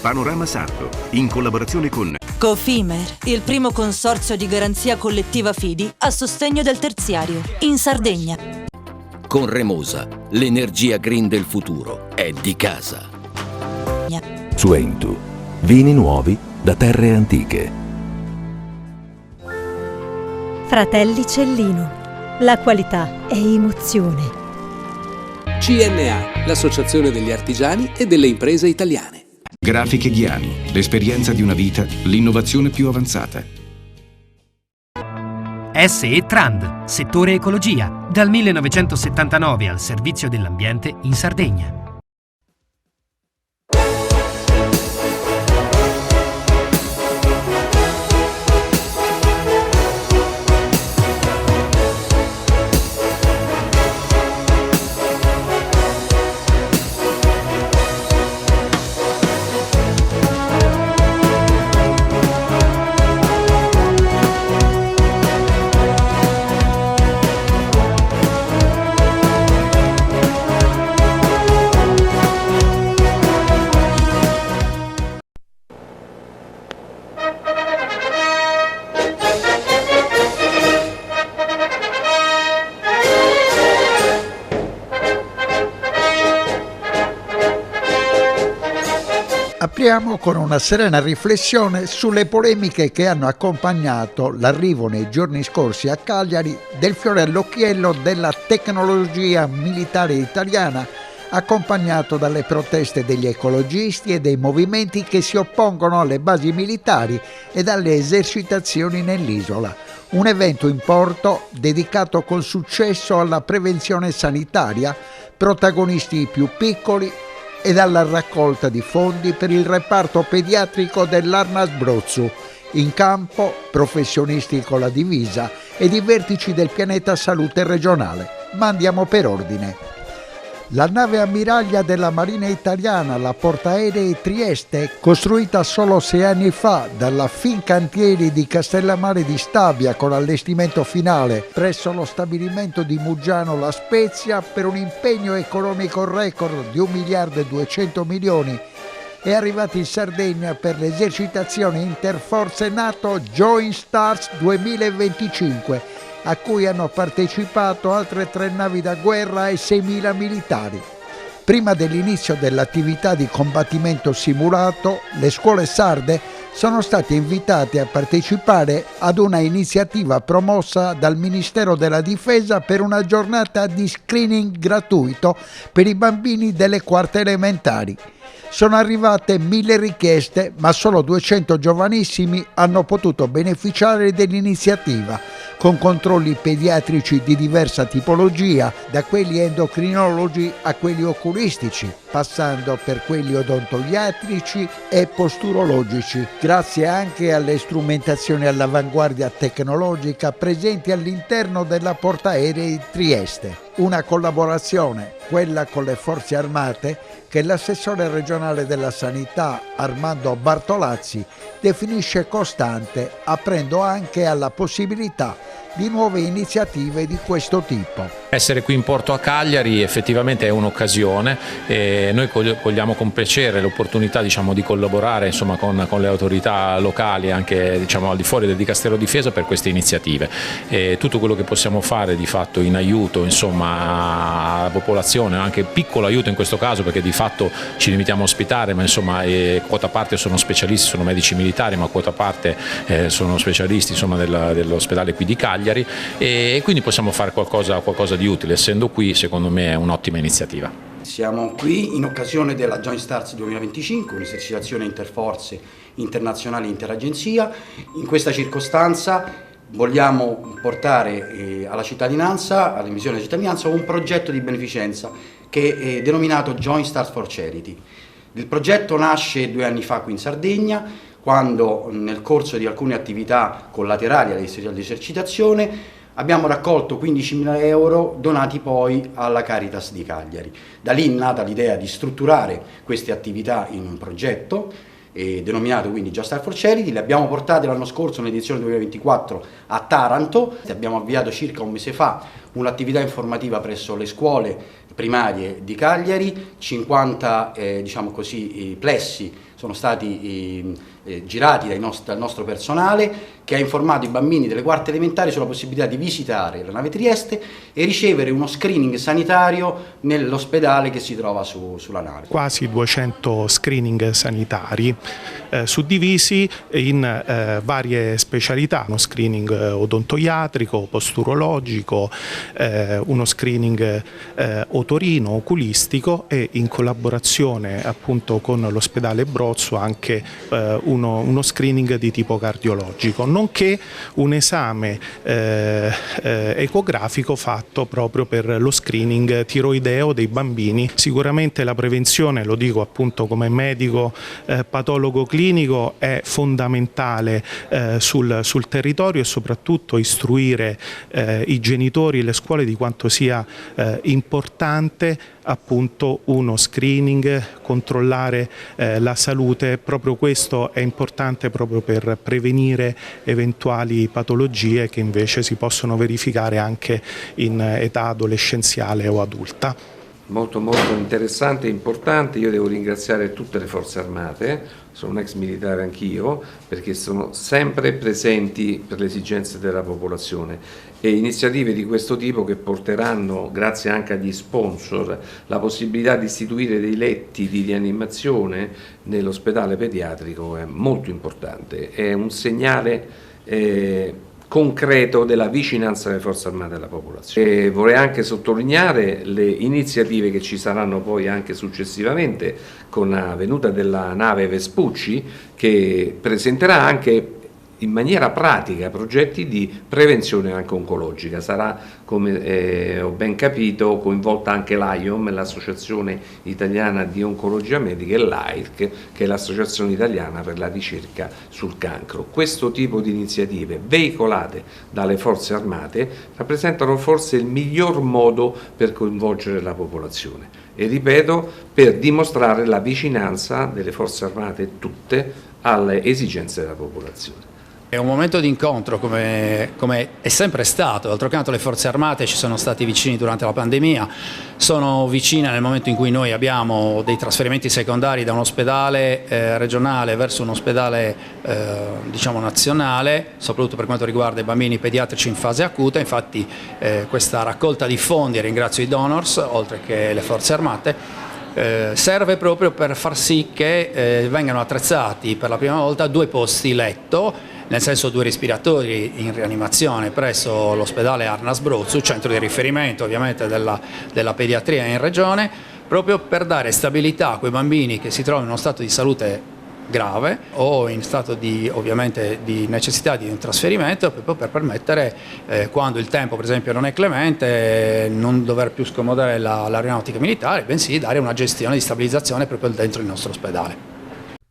Panorama Sardo, in collaborazione con Cofimer, il primo consorzio di garanzia collettiva Fidi a sostegno del terziario, in Sardegna. Con Remosa, l'energia green del futuro è di casa. Su Entu, vini nuovi da terre antiche. Fratelli Cellino, la qualità è emozione. CNA, l'associazione degli artigiani e delle imprese italiane. Grafiche Ghiani, l'esperienza di una vita, l'innovazione più avanzata. SE Trand, settore ecologia, dal 1979 al servizio dell'ambiente in Sardegna. Apriamo con una serena riflessione sulle polemiche che hanno accompagnato l'arrivo nei giorni scorsi a Cagliari del fiore all'occhiello della tecnologia militare italiana, accompagnato dalle proteste degli ecologisti e dei movimenti che si oppongono alle basi militari e alle esercitazioni nell'isola. Un evento in porto dedicato con successo alla prevenzione sanitaria, protagonisti i più piccoli, e dalla raccolta di fondi per il reparto pediatrico dell'Arma Abruzzo. In campo professionisti con la divisa ed i vertici del pianeta salute regionale. Ma andiamo per ordine. La nave ammiraglia della Marina Italiana, la portaerei Trieste, costruita solo 6 anni fa dalla Fincantieri di Castellammare di Stabia con allestimento finale presso lo stabilimento di Muggiano La Spezia per un impegno economico record di 1.200 milioni, è arrivata in Sardegna per l'esercitazione interforze NATO Joint Stars 2025, a cui hanno partecipato altre 3 navi da guerra e 6.000 militari. Prima dell'inizio dell'attività di combattimento simulato, le scuole sarde sono state invitate a partecipare ad una iniziativa promossa dal Ministero della Difesa per una giornata di screening gratuito per i bambini delle quarte elementari. Sono arrivate 1.000 richieste, ma solo 200 giovanissimi hanno potuto beneficiare dell'iniziativa, con controlli pediatrici di diversa tipologia, da quelli endocrinologi a quelli oculistici, passando per quelli odontoiatrici e posturologici, grazie anche alle strumentazioni all'avanguardia tecnologica presenti all'interno della portaerei Trieste. Una collaborazione, quella con le forze armate, che l'assessore regionale della sanità Armando Bartolazzi definisce costante, aprendo anche alla possibilità di nuove iniziative di questo tipo. Essere qui in porto a Cagliari effettivamente è un'occasione e noi cogliamo con piacere l'opportunità di collaborare con le autorità locali anche al di fuori del Dicastero Difesa per queste iniziative. E tutto quello che possiamo fare di fatto in aiuto alla popolazione, anche piccolo aiuto in questo caso perché di fatto ci limitiamo a ospitare, ma quota parte sono specialisti, sono medici militari, ma quota parte sono specialisti dell'ospedale qui di Cagliari e quindi possiamo fare qualcosa di utile. Essendo qui, secondo me è un'ottima iniziativa. Siamo qui in occasione della Joint Stars 2025, un'esercitazione interforze internazionali interagenzia. In questa circostanza vogliamo portare alla cittadinanza, all'emissione della cittadinanza, un progetto di beneficenza che è denominato Joint Stars for Charity. Il progetto nasce 2 anni fa qui in Sardegna, quando nel corso di alcune attività collaterali all'esercitazione abbiamo raccolto 15.000 euro donati poi alla Caritas di Cagliari. Da lì è nata l'idea di strutturare queste attività in un progetto denominato quindi Just Start for Charity. Le abbiamo portate l'anno scorso, nell'edizione 2024, a Taranto. Abbiamo avviato circa un mese fa un'attività informativa presso le scuole primarie di Cagliari, 50 plessi sono stati girati dal nostro personale, che ha informato i bambini delle quarte elementari sulla possibilità di visitare la nave Trieste e ricevere uno screening sanitario nell'ospedale che si trova sulla nave. Quasi 200 screening sanitari suddivisi in varie specialità, uno screening odontoiatrico, posturologico, uno screening otorino, oculistico e in collaborazione appunto con l'ospedale Brozzo anche uno screening di tipo cardiologico, nonché un esame ecografico fatto proprio per lo screening tiroideo dei bambini. Sicuramente la prevenzione, lo dico appunto come medico patologo clinico, è fondamentale sul territorio e soprattutto istruire i genitori e le scuole di quanto sia importante appunto uno screening, controllare la salute. Proprio questo è importante proprio per prevenire eventuali patologie che invece si possono verificare anche in età adolescenziale o adulta. Molto interessante e importante. Io devo ringraziare tutte le forze armate, sono un ex militare anch'io, perché sono sempre presenti per le esigenze della popolazione, e iniziative di questo tipo che porteranno, grazie anche agli sponsor, la possibilità di istituire dei letti di rianimazione nell'ospedale pediatrico è molto importante, è un segnale concreto della vicinanza delle forze armate alla popolazione. E vorrei anche sottolineare le iniziative che ci saranno poi anche successivamente con la venuta della nave Vespucci, che presenterà anche in maniera pratica progetti di prevenzione anche oncologica. Sarà, come ho ben capito, coinvolta anche l'AIOM, l'Associazione Italiana di Oncologia Medica, e l'AIRC, che è l'Associazione Italiana per la Ricerca sul Cancro. Questo tipo di iniziative veicolate dalle forze armate rappresentano forse il miglior modo per coinvolgere la popolazione e, ripeto, per dimostrare la vicinanza delle forze armate tutte alle esigenze della popolazione. È un momento di incontro come è sempre stato. D'altro canto le forze armate ci sono stati vicini durante la pandemia, sono vicine nel momento in cui noi abbiamo dei trasferimenti secondari da un ospedale regionale verso un ospedale nazionale, soprattutto per quanto riguarda i bambini pediatrici in fase acuta. Infatti questa raccolta di fondi, ringrazio i donors oltre che le forze armate, serve proprio per far sì che vengano attrezzati per la prima volta 2 posti letto, nel senso 2 respiratori in rianimazione presso l'ospedale Arnas Brozzo, centro di riferimento ovviamente della pediatria in regione, proprio per dare stabilità a quei bambini che si trovano in uno stato di salute grave o in stato ovviamente di necessità di un trasferimento, proprio per permettere, quando il tempo per esempio non è clemente, non dover più scomodare l'aeronautica militare, bensì dare una gestione di stabilizzazione proprio dentro il nostro ospedale.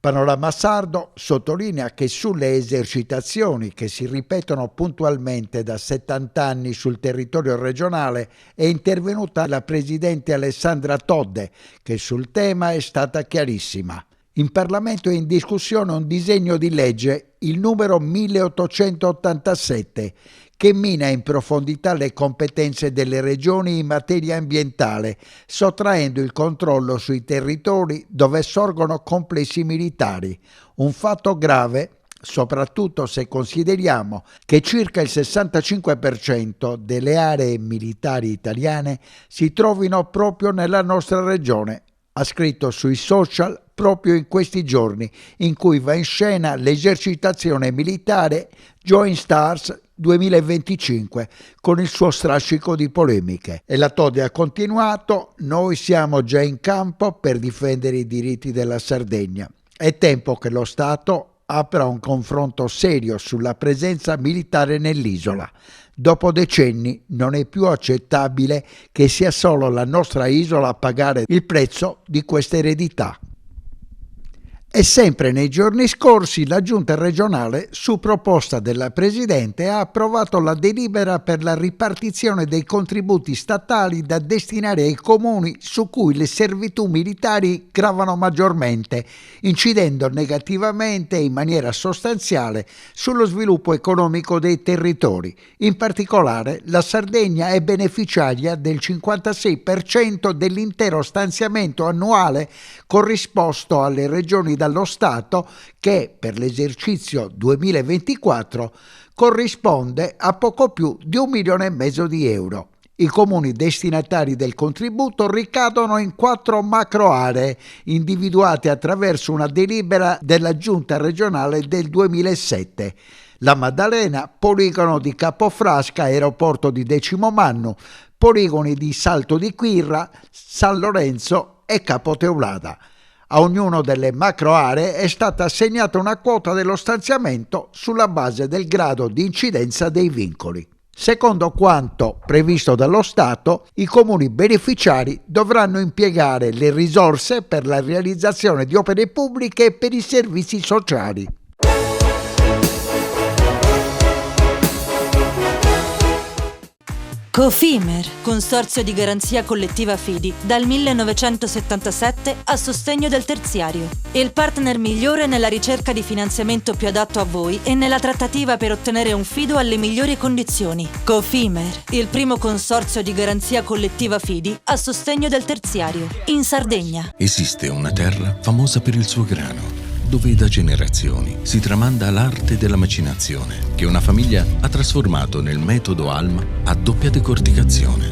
Panorama Sardo sottolinea che sulle esercitazioni che si ripetono puntualmente da 70 anni sul territorio regionale è intervenuta la presidente Alessandra Todde, che sul tema è stata chiarissima. In Parlamento è in discussione un disegno di legge, il numero 1887, che mina in profondità le competenze delle regioni in materia ambientale, sottraendo il controllo sui territori dove sorgono complessi militari. Un fatto grave, soprattutto se consideriamo che circa il 65% delle aree militari italiane si trovino proprio nella nostra regione, ha scritto sui social proprio in questi giorni in cui va in scena l'esercitazione militare Joint Stars 2025 con il suo strascico di polemiche. E la Todde ha continuato: noi siamo già in campo per difendere i diritti della Sardegna. È tempo che lo Stato apra un confronto serio sulla presenza militare nell'isola. Dopo decenni non è più accettabile che sia solo la nostra isola a pagare il prezzo di questa eredità. E sempre nei giorni scorsi la Giunta regionale, su proposta della Presidente, ha approvato la delibera per la ripartizione dei contributi statali da destinare ai comuni su cui le servitù militari gravano maggiormente, incidendo negativamente e in maniera sostanziale sullo sviluppo economico dei territori. In particolare, la Sardegna è beneficiaria del 56% dell'intero stanziamento annuale corrisposto alle regioni dallo Stato, che per l'esercizio 2024 corrisponde a poco più di 1,5 milioni di euro. I comuni destinatari del contributo ricadono in 4 macroaree individuate attraverso una delibera della Giunta regionale del 2007. La Maddalena, poligono di Capofrasca, aeroporto di Decimomannu, poligoni di Salto di Quirra, San Lorenzo e Capoteulada. A ognuno delle macroaree è stata assegnata una quota dello stanziamento sulla base del grado di incidenza dei vincoli. Secondo quanto previsto dallo Stato, i comuni beneficiari dovranno impiegare le risorse per la realizzazione di opere pubbliche e per i servizi sociali. Cofimer, consorzio di garanzia collettiva Fidi, dal 1977 a sostegno del terziario. Il partner migliore nella ricerca di finanziamento più adatto a voi e nella trattativa per ottenere un fido alle migliori condizioni. Cofimer, il primo consorzio di garanzia collettiva Fidi a sostegno del terziario, in Sardegna. Esiste una terra famosa per il suo grano, dove da generazioni si tramanda l'arte della macinazione, che una famiglia ha trasformato nel metodo Alma a doppia decorticazione.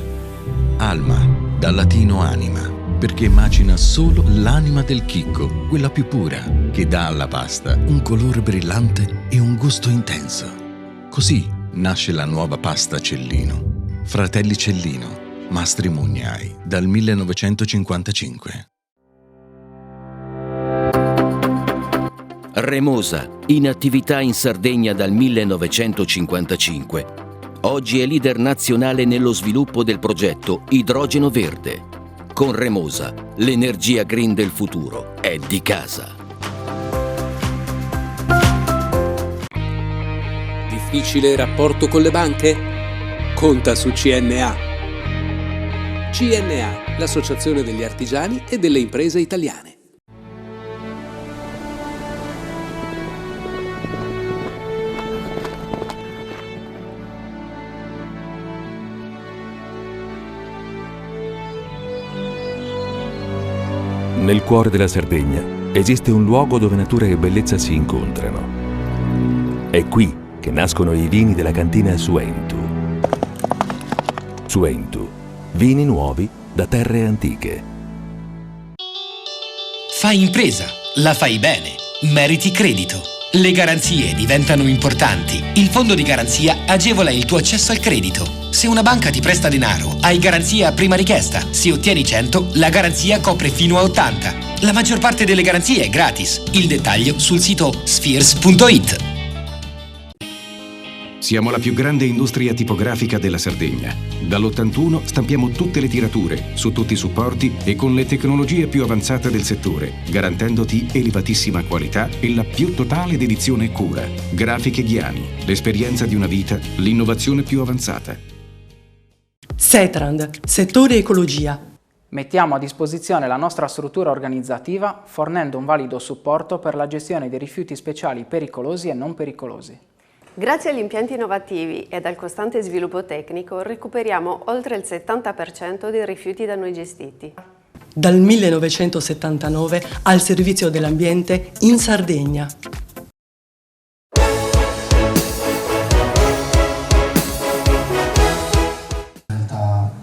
Alma, dal latino anima, perché macina solo l'anima del chicco, quella più pura, che dà alla pasta un colore brillante e un gusto intenso. Così nasce la nuova pasta Cellino. Fratelli Cellino, Mastri Mugnai, dal 1955. Remosa, in attività in Sardegna dal 1955. Oggi è leader nazionale nello sviluppo del progetto Idrogeno Verde. Con Remosa, l'energia green del futuro è di casa. Difficile rapporto con le banche? Conta su CNA. CNA, l'associazione degli artigiani e delle imprese italiane. Nel cuore della Sardegna esiste un luogo dove natura e bellezza si incontrano. È qui che nascono i vini della cantina Suentu. Suentu, vini nuovi da terre antiche. Fai impresa, la fai bene, meriti credito. Le garanzie diventano importanti. Il fondo di garanzia agevola il tuo accesso al credito. Se una banca ti presta denaro, hai garanzia a prima richiesta. Se ottieni 100, la garanzia copre fino a 80. La maggior parte delle garanzie è gratis. Il dettaglio sul sito spheres.it. Siamo la più grande industria tipografica della Sardegna. Dall'81 stampiamo tutte le tirature, su tutti i supporti e con le tecnologie più avanzate del settore, garantendoti elevatissima qualità e la più totale dedizione e cura. Grafiche Ghiani, l'esperienza di una vita, l'innovazione più avanzata. Setrand, settore ecologia. Mettiamo a disposizione la nostra struttura organizzativa fornendo un valido supporto per la gestione dei rifiuti speciali pericolosi e non pericolosi. Grazie agli impianti innovativi ed al costante sviluppo tecnico recuperiamo oltre il 70% dei rifiuti da noi gestiti. Dal 1979 al servizio dell'ambiente in Sardegna.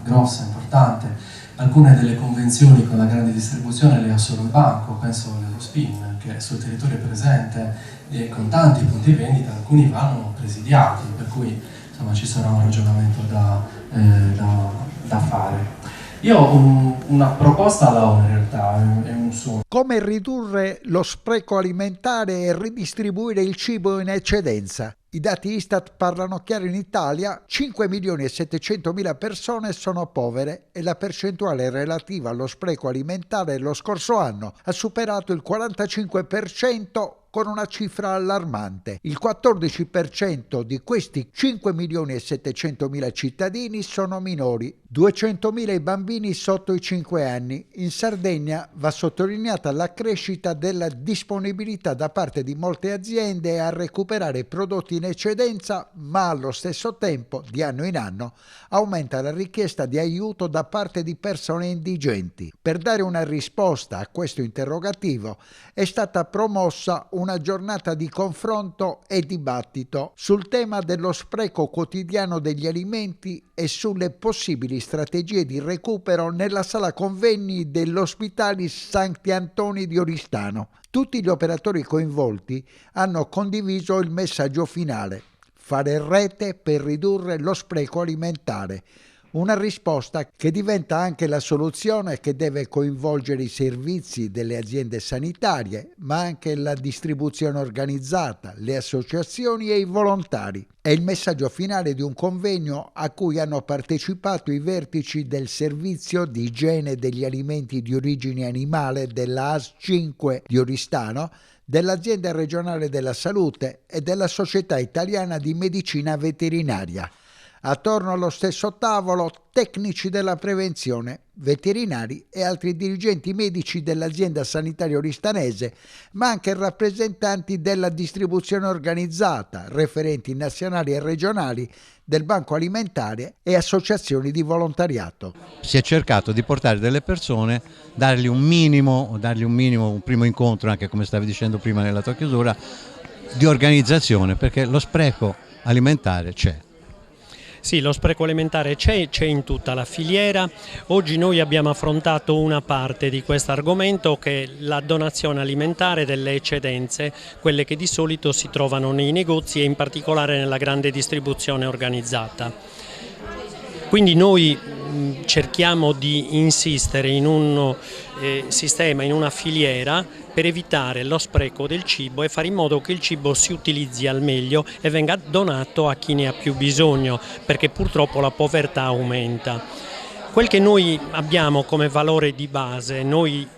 Grossa, importante. Alcune delle convenzioni con la grande distribuzione le ha solo il banco, penso allo SPIN, che sul territorio è presente con tanti punti vendita, alcuni vanno presidiati, per cui insomma ci sarà un ragionamento da fare. Io ho una proposta alla ONU in realtà, è un sogno. Come ridurre lo spreco alimentare e ridistribuire il cibo in eccedenza? I dati Istat parlano chiaro: in Italia 5.700.000 persone sono povere e la percentuale relativa allo spreco alimentare lo scorso anno ha superato il 45%, con una cifra allarmante. Il 14% di questi 5.700.000 cittadini sono minori, 200.000 i bambini sotto i 5 anni. In Sardegna va sottolineata la crescita della disponibilità da parte di molte aziende a recuperare prodotti in eccedenza, ma allo stesso tempo, di anno in anno, aumenta la richiesta di aiuto da parte di persone indigenti. Per dare una risposta a questo interrogativo è stata promossa una giornata di confronto e dibattito sul tema dello spreco quotidiano degli alimenti e sulle possibili strategie di recupero nella sala convegni dell'Ospitalis Santi Antoni di Oristano. Tutti gli operatori coinvolti hanno condiviso il messaggio finale: fare rete per ridurre lo spreco alimentare. Una risposta che diventa anche la soluzione, che deve coinvolgere i servizi delle aziende sanitarie, ma anche la distribuzione organizzata, le associazioni e i volontari. È il messaggio finale di un convegno a cui hanno partecipato i vertici del Servizio di Igiene degli Alimenti di Origine Animale della AS 5 di Oristano, dell'Azienda Regionale della Salute e della Società Italiana di Medicina Veterinaria. Attorno allo stesso tavolo tecnici della prevenzione, veterinari e altri dirigenti medici dell'azienda sanitaria oristanese, ma anche rappresentanti della distribuzione organizzata, referenti nazionali e regionali del Banco Alimentare e associazioni di volontariato. Si è cercato di portare delle persone, dargli un minimo, un primo incontro, anche come stavi dicendo prima nella tua chiusura, di organizzazione, perché lo spreco alimentare c'è. Sì, lo spreco alimentare c'è in tutta la filiera. Oggi noi abbiamo affrontato una parte di questo argomento, che è la donazione alimentare delle eccedenze, quelle che di solito si trovano nei negozi e in particolare nella grande distribuzione organizzata. Quindi noi cerchiamo di insistere in un sistema, in una filiera, per evitare lo spreco del cibo e fare in modo che il cibo si utilizzi al meglio e venga donato a chi ne ha più bisogno, perché purtroppo la povertà aumenta. Quel che noi abbiamo come valore di base, noi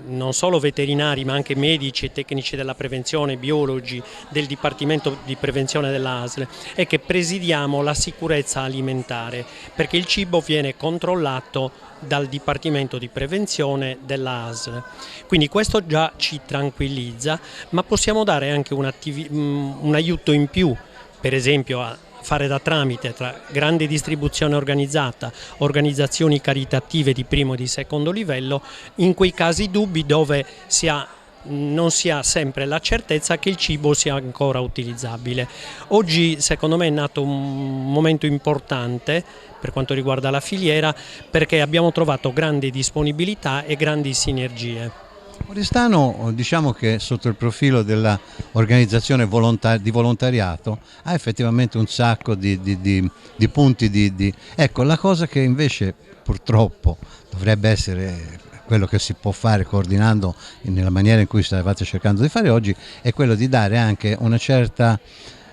non solo veterinari ma anche medici e tecnici della prevenzione, biologi del Dipartimento di Prevenzione dell'ASL, è che presidiamo la sicurezza alimentare, perché il cibo viene controllato dal Dipartimento di Prevenzione dell'ASL. Quindi questo già ci tranquillizza, ma possiamo dare anche un aiuto in più, per esempio a fare da tramite tra grande distribuzione organizzata, organizzazioni caritative di primo e di secondo livello, in quei casi dubbi dove non si ha sempre la certezza che il cibo sia ancora utilizzabile. Oggi secondo me è nato un momento importante per quanto riguarda la filiera, perché abbiamo trovato grande disponibilità e grandi sinergie. Oristano, diciamo che sotto il profilo dell'organizzazione di volontariato ha effettivamente un sacco di punti. Ecco, la cosa che invece purtroppo dovrebbe essere quello che si può fare coordinando nella maniera in cui stavate cercando di fare oggi, è quello di dare anche una certa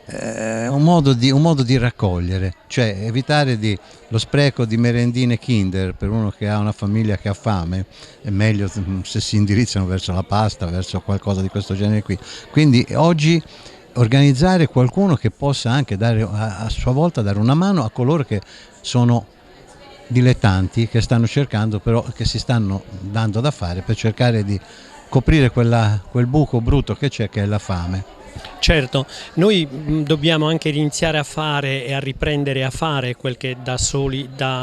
un modo di raccogliere, cioè evitare lo spreco di merendine Kinder per uno che ha una famiglia che ha fame. È meglio se si indirizzano verso la pasta, verso qualcosa di questo genere qui. Quindi oggi organizzare qualcuno che possa anche dare a sua volta dare una mano a coloro che sono dilettanti, che stanno cercando, però che si stanno dando da fare per cercare di coprire quel buco brutto che c'è, che è la fame. Certo, noi dobbiamo anche iniziare a fare e a riprendere a fare quel che da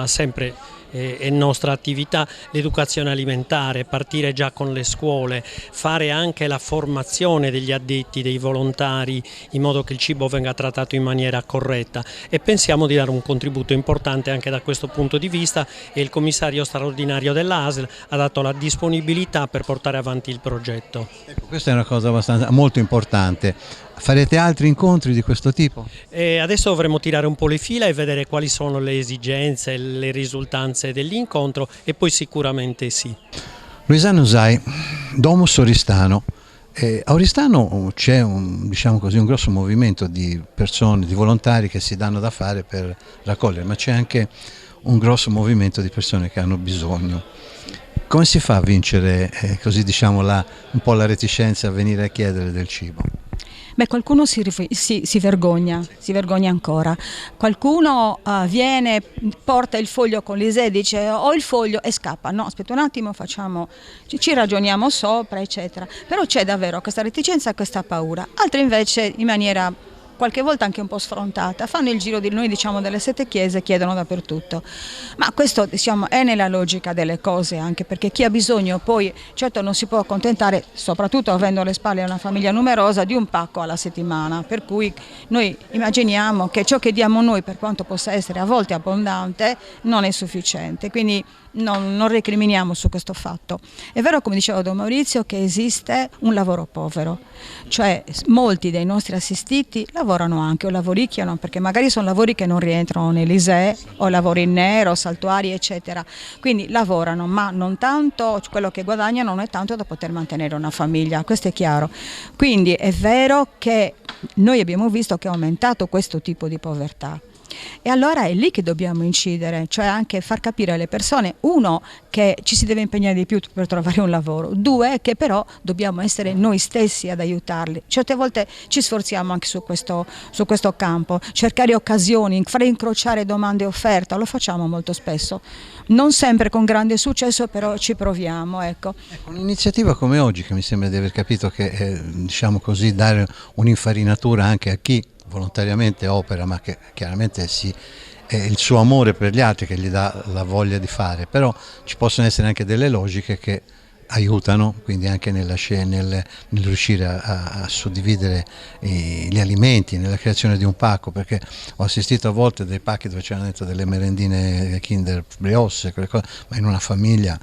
sempre è nostra attività, l'educazione alimentare, partire già con le scuole, fare anche la formazione degli addetti, dei volontari, in modo che il cibo venga trattato in maniera corretta, e pensiamo di dare un contributo importante anche da questo punto di vista, e il commissario straordinario dell'ASL ha dato la disponibilità per portare avanti il progetto. Ecco, questa è una cosa molto importante. Farete altri incontri di questo tipo? Adesso dovremo tirare un po' le fila e vedere quali sono le esigenze, le risultanze dell'incontro, e poi sicuramente sì. Luisano Usai, Domus Oristano, A Oristano c'è diciamo così, un grosso movimento di persone, di volontari che si danno da fare per raccogliere, ma c'è anche un grosso movimento di persone che hanno bisogno. Come si fa a vincere così diciamo un po' la reticenza a venire a chiedere del cibo? Beh, qualcuno si vergogna ancora, qualcuno viene, porta il foglio con l'ISEE e dice ho il foglio e scappa, no aspetta un attimo, ci ragioniamo sopra eccetera, però c'è davvero questa reticenza e questa paura, altri invece in maniera qualche volta anche un po' sfrontata, fanno il giro noi diciamo delle 7 chiese, chiedono dappertutto, ma questo diciamo è nella logica delle cose, anche perché chi ha bisogno poi certo non si può accontentare, soprattutto avendo alle spalle una famiglia numerosa, di un pacco alla settimana, per cui noi immaginiamo che ciò che diamo noi, per quanto possa essere a volte abbondante, non è sufficiente, quindi non recriminiamo su questo fatto. È vero, come diceva Don Maurizio, che esiste un lavoro povero, cioè molti dei nostri assistiti lavorano anche o lavoricchiano, perché magari sono lavori che non rientrano nell'ISEE o lavori in nero, saltuari eccetera, quindi lavorano ma non tanto, quello che guadagnano non è tanto da poter mantenere una famiglia, questo è chiaro. Quindi è vero che noi abbiamo visto che è aumentato questo tipo di povertà. E allora è lì che dobbiamo incidere, cioè anche far capire alle persone, uno, che ci si deve impegnare di più per trovare un lavoro, due, che però dobbiamo essere noi stessi ad aiutarli. Certe volte ci sforziamo anche su questo campo, cercare occasioni, fare incrociare domande e offerta, lo facciamo molto spesso, non sempre con grande successo, però ci proviamo. Ecco. Un'iniziativa come oggi, che mi sembra di aver capito che diciamo così, dare un'infarinatura anche a chi volontariamente opera, ma che chiaramente è il suo amore per gli altri che gli dà la voglia di fare, però ci possono essere anche delle logiche che aiutano, quindi anche nel riuscire a suddividere gli alimenti, nella creazione di un pacco, perché ho assistito a volte dei pacchi dove c'erano dentro delle merendine Kinder Brioche, ma in una famiglia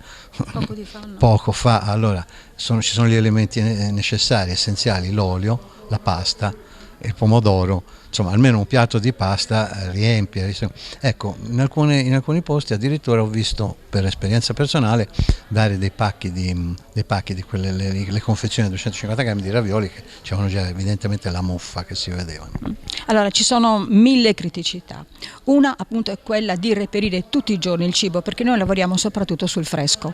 poco fa, allora ci sono gli elementi necessari, essenziali, l'olio, la pasta, il pomodoro, insomma almeno un piatto di pasta riempie. Ecco, in alcuni posti addirittura ho visto, per esperienza personale, dare dei pacchi di quelle, le confezioni di 250 grammi di ravioli che c'erano già evidentemente la muffa che si vedevano. Allora ci sono 1000 criticità, una appunto è quella di reperire tutti i giorni il cibo, perché noi lavoriamo soprattutto sul fresco,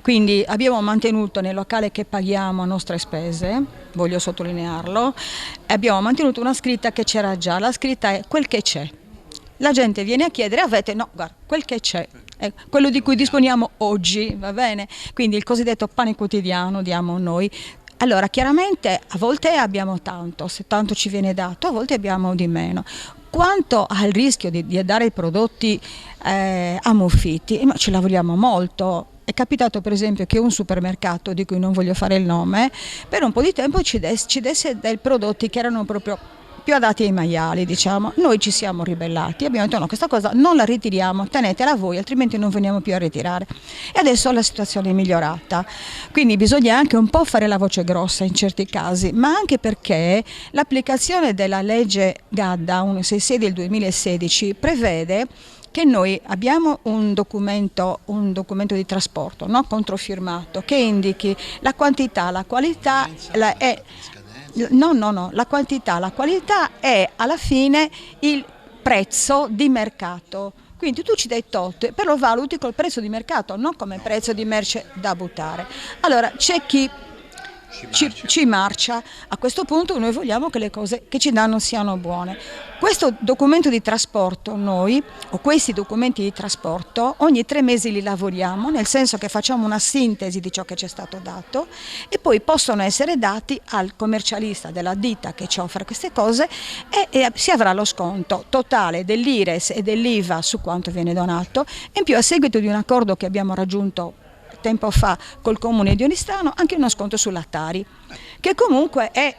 quindi abbiamo mantenuto nel locale che paghiamo a nostre spese, voglio sottolinearlo, abbiamo mantenuto una scritta che c'era già, la scritta è quel che c'è. La gente viene a chiedere, avete? No, guarda, quel che c'è, quello di cui disponiamo oggi, va bene? Quindi il cosiddetto pane quotidiano diamo noi. Allora, chiaramente a volte abbiamo tanto, se tanto ci viene dato, a volte abbiamo di meno. Quanto al rischio di dare i prodotti ammuffiti, ci lavoriamo molto. È capitato per esempio che un supermercato, di cui non voglio fare il nome, per un po' di tempo ci desse dei prodotti che erano proprio più adatti ai maiali, diciamo. Noi ci siamo ribellati, abbiamo detto no, questa cosa non la ritiriamo, tenetela voi, altrimenti non veniamo più a ritirare. E adesso la situazione è migliorata, quindi bisogna anche un po' fare la voce grossa in certi casi, ma anche perché l'applicazione della legge Gadda 166 del 2016 prevede che noi abbiamo un documento di trasporto, no? Controfirmato, che indichi la quantità, la qualità, la quantità, la qualità e alla fine il prezzo di mercato. Quindi tu ci dai tot, però lo valuti col prezzo di mercato, non come prezzo di merce da buttare. Allora c'è chi ci marcia. A questo punto noi vogliamo che le cose che ci danno siano buone. Questo documento di trasporto questi documenti di trasporto ogni 3 mesi li lavoriamo, nel senso che facciamo una sintesi di ciò che ci è stato dato e poi possono essere dati al commercialista della ditta che ci offre queste cose e si avrà lo sconto totale dell'IRES e dell'IVA su quanto viene donato, e in più a seguito di un accordo che abbiamo raggiunto tempo fa col comune di Oristano anche uno sconto sull'Attari, che comunque è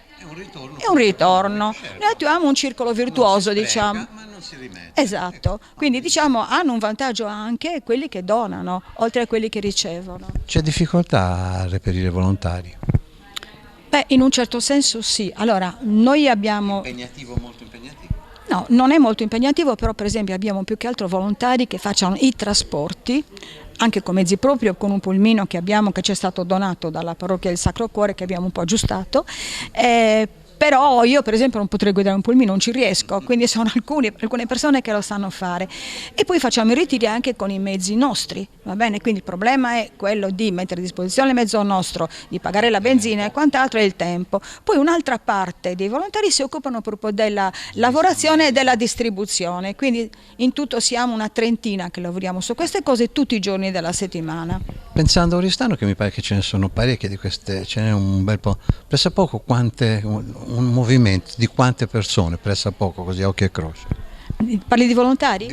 un ritorno. Noi attuiamo un circolo virtuoso, diciamo. Ma non si rimette. Esatto, quindi diciamo hanno un vantaggio anche quelli che donano, oltre a quelli che ricevono. C'è difficoltà a reperire volontari? Beh, in un certo senso sì. Allora, noi abbiamo... Molto impegnativo? No, non è molto impegnativo, però per esempio abbiamo più che altro volontari che facciano i trasporti, anche con mezzi propri o con un pulmino che abbiamo, che ci è stato donato dalla parrocchia del Sacro Cuore, che abbiamo un po' aggiustato. Però io per esempio non potrei guidare un pulmino, non ci riesco, quindi sono alcune persone che lo sanno fare. E poi facciamo i ritiri anche con i mezzi nostri, va bene? Quindi il problema è quello di mettere a disposizione il mezzo nostro, di pagare la benzina e quant'altro, e il tempo. Poi un'altra parte dei volontari si occupano proprio della lavorazione e della distribuzione, quindi in tutto siamo una trentina che lavoriamo su queste cose tutti i giorni della settimana. Pensando a Oristano, che mi pare che ce ne sono parecchie di queste, ce n'è un bel po', pressappoco un movimento di quante persone, pressappoco, così a occhio e croce. Parli di volontari?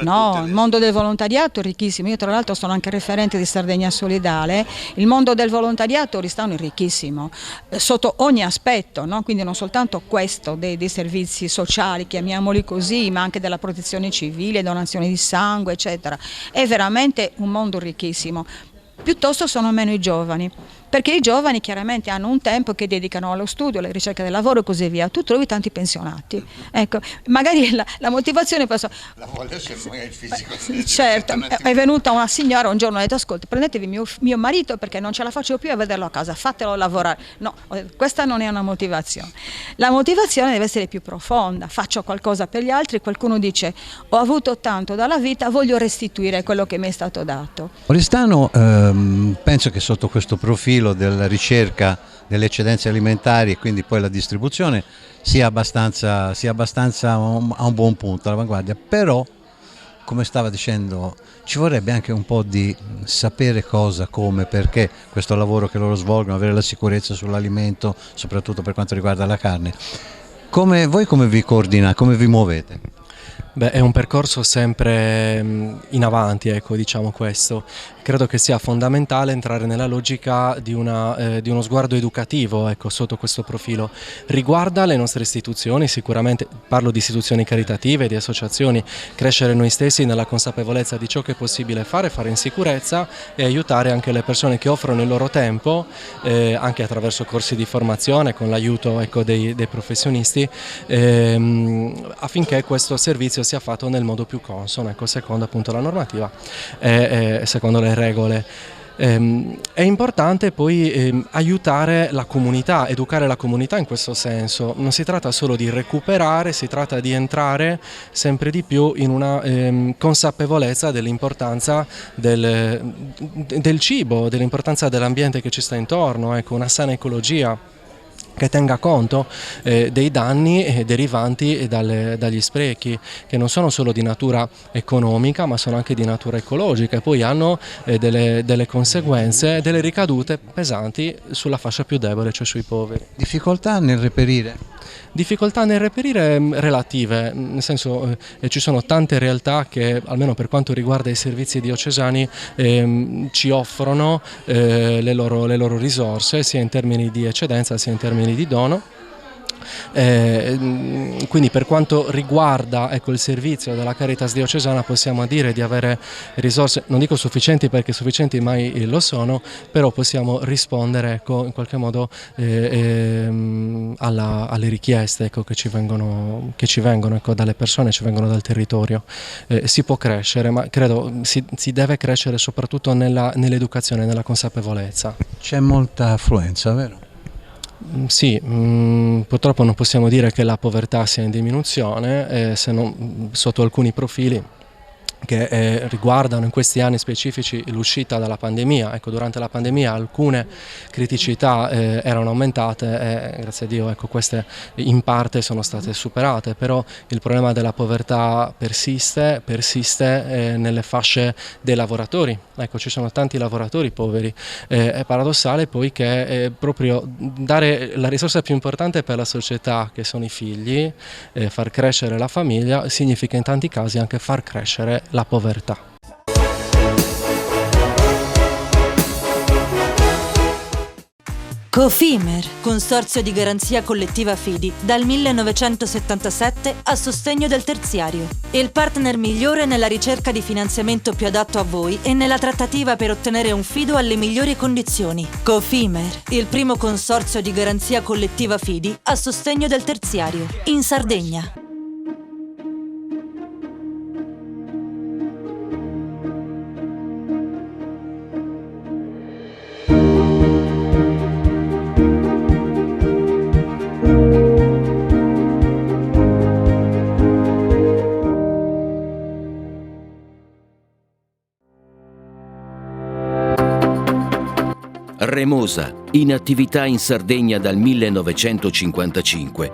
No, il mondo del volontariato è ricchissimo. Io tra l'altro sono anche referente di Sardegna Solidale. Il mondo del volontariato a Oristano è ricchissimo sotto ogni aspetto, no? Quindi non soltanto questo dei servizi sociali, chiamiamoli così, ma anche della protezione civile, donazione di sangue, eccetera. È veramente un mondo ricchissimo. Piuttosto sono meno i giovani, perché i giovani chiaramente hanno un tempo che dedicano allo studio, alla ricerca del lavoro e così via. Tu trovi tanti pensionati, ecco, magari la motivazione la voglia se magari il fisico. Certo, è venuta una signora un giorno e ha detto: ascolta, prendetevi mio marito perché non ce la faccio più a vederlo a casa, fatelo lavorare. No, questa non è una motivazione. La motivazione deve essere più profonda. Faccio qualcosa per gli altri, qualcuno dice: ho avuto tanto dalla vita, voglio restituire quello che mi è stato dato. Oristano, penso che sotto questo profilo della ricerca delle eccedenze alimentari e quindi poi la distribuzione sia abbastanza a un buon punto, all'avanguardia, però come stava dicendo ci vorrebbe anche un po' di sapere cosa, come, perché questo lavoro che loro svolgono, avere la sicurezza sull'alimento, soprattutto per quanto riguarda la carne. Voi come vi coordinate, come vi muovete? Beh, è un percorso sempre in avanti, ecco, diciamo questo. Credo che sia fondamentale entrare nella logica di uno sguardo educativo, ecco, sotto questo profilo. Riguarda le nostre istituzioni, sicuramente parlo di istituzioni caritative, di associazioni, crescere noi stessi nella consapevolezza di ciò che è possibile fare in sicurezza e aiutare anche le persone che offrono il loro tempo, anche attraverso corsi di formazione, con l'aiuto, ecco, dei professionisti, affinché questo servizio sia fatto nel modo più consono, ecco, secondo appunto la normativa e secondo le regole. È importante poi aiutare la comunità, educare la comunità in questo senso. Non si tratta solo di recuperare, si tratta di entrare sempre di più in una consapevolezza dell'importanza del cibo, dell'importanza dell'ambiente che ci sta intorno, ecco, una sana ecologia che tenga conto dei danni derivanti dagli sprechi, che non sono solo di natura economica ma sono anche di natura ecologica e poi hanno delle conseguenze, delle ricadute pesanti sulla fascia più debole, cioè sui poveri. Difficoltà nel reperire? Difficoltà nel reperire relative, nel senso ci sono tante realtà che, almeno per quanto riguarda i servizi diocesani, ci offrono le loro risorse, sia in termini di eccedenza sia in termini di dono. Quindi per quanto riguarda, ecco, il servizio della Caritas diocesana possiamo dire di avere risorse, non dico sufficienti perché sufficienti mai lo sono, però possiamo rispondere, ecco, in qualche modo alle richieste, ecco, che ci vengono ecco, dalle persone, ci vengono dal territorio. Si può crescere, ma credo si deve crescere soprattutto nell'educazione, nella consapevolezza. C'è molta affluenza, vero? Sì, purtroppo non possiamo dire che la povertà sia in diminuzione, se non sotto alcuni profili che riguardano in questi anni specifici l'uscita dalla pandemia. Ecco, durante la pandemia alcune criticità erano aumentate e grazie a Dio, ecco, queste in parte sono state superate, però il problema della povertà persiste nelle fasce dei lavoratori. Ecco, ci sono tanti lavoratori poveri. È paradossale poi che proprio dare la risorsa più importante per la società, che sono i figli, far crescere la famiglia, significa in tanti casi anche far crescere la povertà. Cofimer, consorzio di garanzia collettiva Fidi, dal 1977 a sostegno del terziario. Il partner migliore nella ricerca di finanziamento più adatto a voi e nella trattativa per ottenere un fido alle migliori condizioni. Cofimer, il primo consorzio di garanzia collettiva Fidi a sostegno del terziario, in Sardegna. Remosa, in attività in Sardegna dal 1955,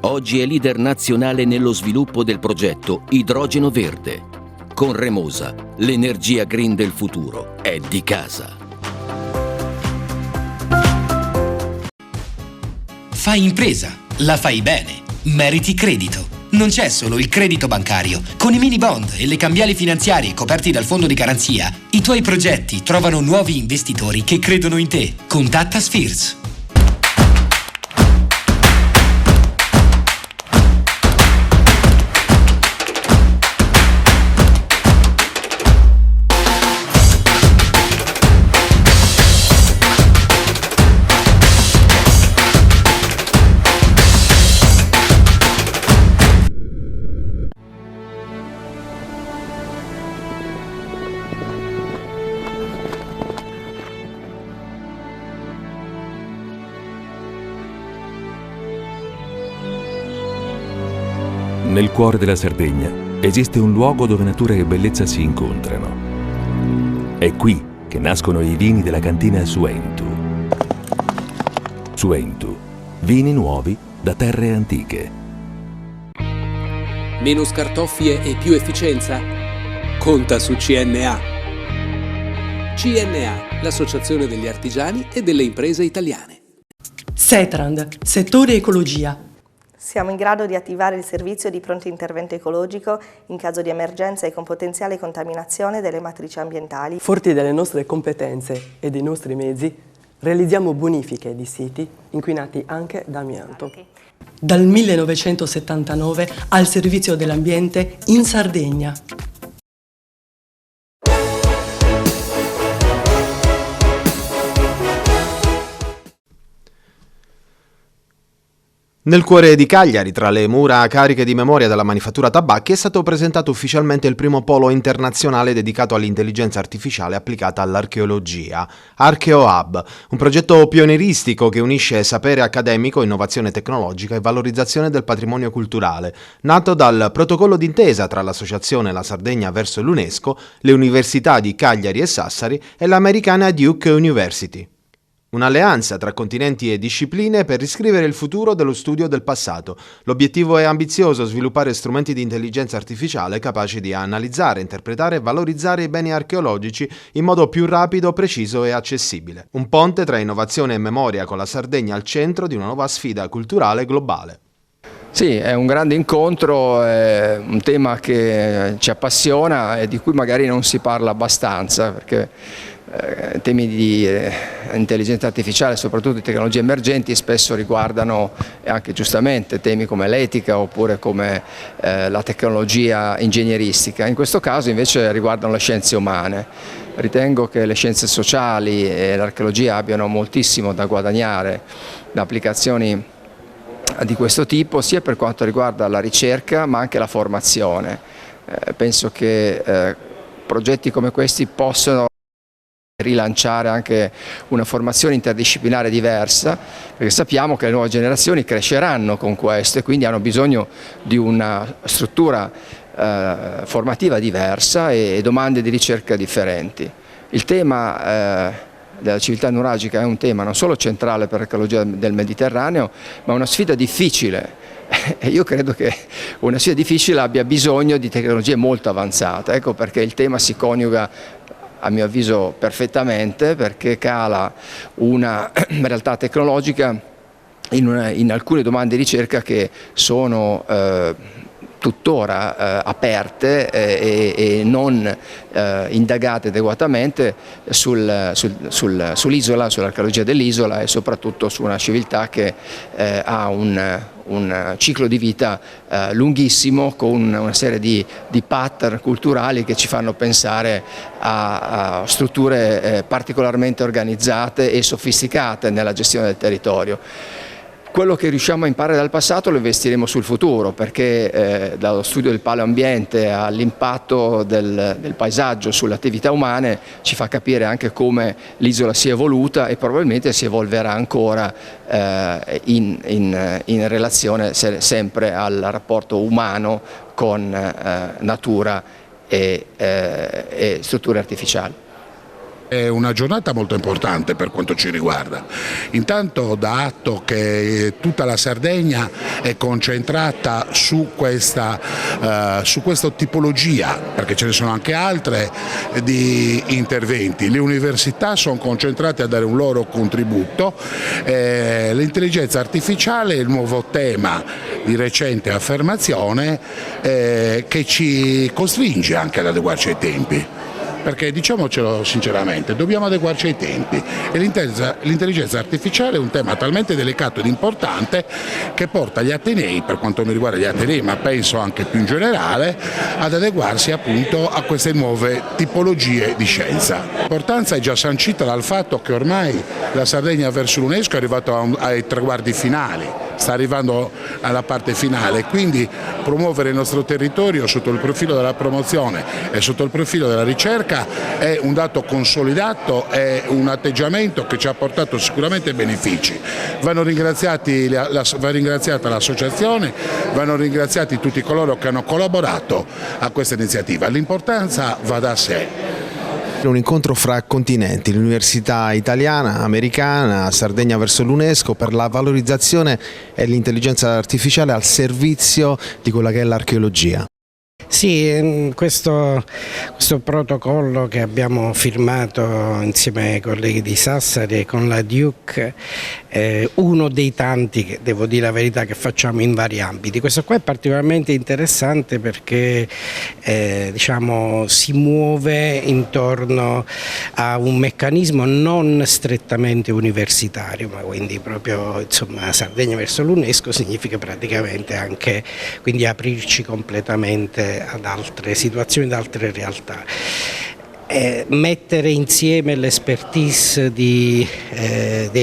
oggi è leader nazionale nello sviluppo del progetto Idrogeno Verde. Con Remosa, l'energia green del futuro è di casa. Fai impresa, la fai bene, meriti credito. Non c'è solo il credito bancario. Con i mini bond e le cambiali finanziarie coperti dal fondo di garanzia, i tuoi progetti trovano nuovi investitori che credono in te. Contatta Spheres. Nel cuore della Sardegna esiste un luogo dove natura e bellezza si incontrano. È qui che nascono i vini della cantina Suentu. Suentu, vini nuovi da terre antiche. Meno scartoffie e più efficienza? Conta su CNA. CNA, l'associazione degli artigiani e delle imprese italiane. Setrand, settore ecologia. Siamo in grado di attivare il servizio di pronto intervento ecologico in caso di emergenza e con potenziale contaminazione delle matrici ambientali. Forti delle nostre competenze e dei nostri mezzi, realizziamo bonifiche di siti inquinati anche da amianto. Dal 1979 al servizio dell'ambiente in Sardegna. Nel cuore di Cagliari, tra le mura cariche di memoria della manifattura tabacchi, è stato presentato ufficialmente il primo polo internazionale dedicato all'intelligenza artificiale applicata all'archeologia, ArcheoHub, un progetto pionieristico che unisce sapere accademico, innovazione tecnologica e valorizzazione del patrimonio culturale, nato dal protocollo d'intesa tra l'associazione La Sardegna verso l'UNESCO, le università di Cagliari e Sassari e l'americana Duke University. Un'alleanza tra continenti e discipline per riscrivere il futuro dello studio del passato. L'obiettivo è ambizioso: sviluppare strumenti di intelligenza artificiale capaci di analizzare, interpretare e valorizzare i beni archeologici in modo più rapido, preciso e accessibile. Un ponte tra innovazione e memoria, con la Sardegna al centro di una nuova sfida culturale globale. Sì, è un grande incontro, è un tema che ci appassiona e di cui magari non si parla abbastanza, perché temi di intelligenza artificiale, soprattutto di tecnologie emergenti, spesso riguardano anche giustamente temi come l'etica oppure come la tecnologia ingegneristica. In questo caso invece riguardano le scienze umane. Ritengo che le scienze sociali e l'archeologia abbiano moltissimo da guadagnare da applicazioni di questo tipo, sia per quanto riguarda la ricerca ma anche la formazione. Penso che progetti come questi possono rilanciare anche una formazione interdisciplinare diversa, perché sappiamo che le nuove generazioni cresceranno con questo e quindi hanno bisogno di una struttura formativa diversa e domande di ricerca differenti. Il tema della civiltà nuragica è un tema non solo centrale per l'archeologia del Mediterraneo, ma una sfida difficile. E io credo che una sfida difficile abbia bisogno di tecnologie molto avanzate, ecco perché il tema si coniuga a mio avviso perfettamente, perché cala una realtà tecnologica in alcune domande di ricerca che sono tuttora aperte e non indagate adeguatamente sull'isola, sull'archeologia dell'isola e soprattutto su una civiltà che ha un ciclo di vita lunghissimo, con una serie di pattern culturali che ci fanno pensare a strutture particolarmente organizzate e sofisticate nella gestione del territorio. Quello che riusciamo a imparare dal passato lo investiremo sul futuro, perché dallo studio del paleoambiente all'impatto del paesaggio sulle attività umane ci fa capire anche come l'isola si è evoluta e probabilmente si evolverà ancora in relazione sempre al rapporto umano con natura e strutture artificiali. È una giornata molto importante per quanto ci riguarda. Intanto dà atto che tutta la Sardegna è concentrata su questa tipologia, perché ce ne sono anche altre di interventi. Le università sono concentrate a dare un loro contributo. L'intelligenza artificiale è il nuovo tema di recente affermazione che ci costringe anche ad adeguarci ai tempi. Perché diciamocelo sinceramente, dobbiamo adeguarci ai tempi e l'intelligenza artificiale è un tema talmente delicato ed importante che porta gli atenei, per quanto mi riguarda gli atenei, ma penso anche più in generale, ad adeguarsi appunto a queste nuove tipologie di scienza. L'importanza è già sancita dal fatto che ormai la Sardegna verso l'UNESCO è arrivata ai traguardi finali, sta arrivando alla parte finale, quindi promuovere il nostro territorio sotto il profilo della promozione e sotto il profilo della ricerca è un dato consolidato, è un atteggiamento che ci ha portato sicuramente benefici. Va ringraziata l'associazione, vanno ringraziati tutti coloro che hanno collaborato a questa iniziativa. L'importanza va da sé. Un incontro fra continenti, l'università italiana, americana, Sardegna verso l'UNESCO per la valorizzazione e l'intelligenza artificiale al servizio di quella che è l'archeologia. Sì, questo protocollo che abbiamo firmato insieme ai colleghi di Sassari e con la Duke è uno dei tanti, che devo dire la verità, che facciamo in vari ambiti. Questo qua è particolarmente interessante perché si muove intorno a un meccanismo non strettamente universitario, ma quindi proprio Sardegna verso l'UNESCO significa praticamente anche quindi aprirci completamente ad altre situazioni, ad altre realtà. Mettere insieme l'espertise dei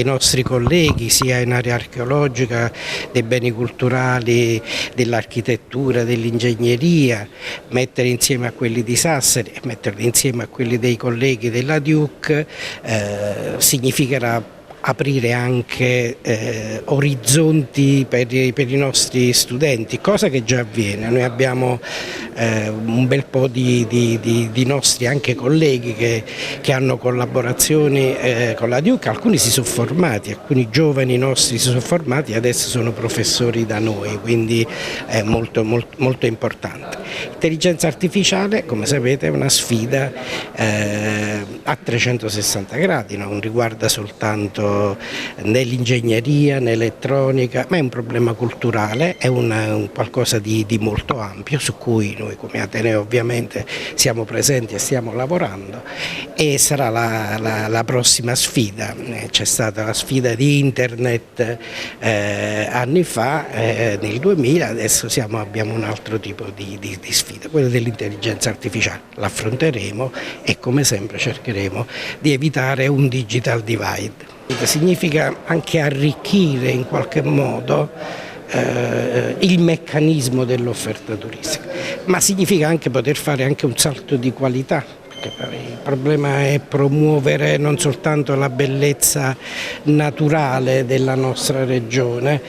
nostri colleghi sia in area archeologica, dei beni culturali, dell'architettura, dell'ingegneria, mettere insieme a quelli di Sassari e metterli insieme a quelli dei colleghi della Duke significherà aprire anche orizzonti per i nostri studenti, cosa che già avviene. Noi abbiamo un bel po' di nostri anche colleghi che hanno collaborazioni con la Duke, alcuni si sono formati, alcuni giovani nostri si sono formati e adesso sono professori da noi, quindi è molto, molto, molto importante. L'intelligenza artificiale, come sapete, è una sfida a 360 gradi, non riguarda soltanto nell'ingegneria, nell'elettronica, ma è un problema culturale, è un qualcosa di molto ampio su cui noi come Ateneo ovviamente siamo presenti e stiamo lavorando, e sarà la prossima sfida. C'è stata la sfida di internet anni fa, nel 2000, adesso abbiamo un altro tipo di sfida, quella dell'intelligenza artificiale. L'affronteremo e come sempre cercheremo di evitare un digital divide. Significa anche arricchire in qualche modo il meccanismo dell'offerta turistica, ma significa anche poter fare anche un salto di qualità. Il problema è promuovere non soltanto la bellezza naturale della nostra regione,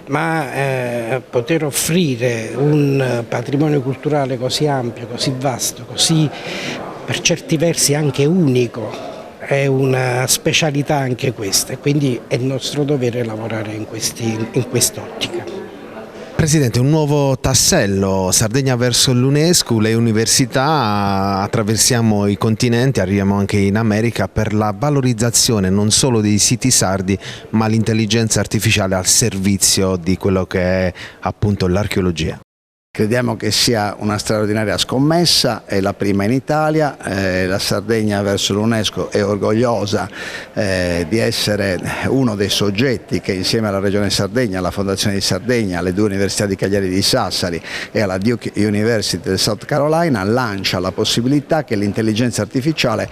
ma poter offrire un patrimonio culturale così ampio, così vasto, così per certi versi anche unico. È una specialità anche questa, quindi è il nostro dovere lavorare in quest'ottica. Presidente, un nuovo tassello, Sardegna verso l'UNESCO, le università, attraversiamo i continenti, arriviamo anche in America per la valorizzazione non solo dei siti sardi, ma l'intelligenza artificiale al servizio di quello che è appunto l'archeologia. Crediamo che sia una straordinaria scommessa, è la prima in Italia, la Sardegna verso l'UNESCO è orgogliosa di essere uno dei soggetti che insieme alla Regione Sardegna, alla Fondazione di Sardegna, alle due università di Cagliari e di Sassari e alla Duke University del South Carolina lancia la possibilità che l'intelligenza artificiale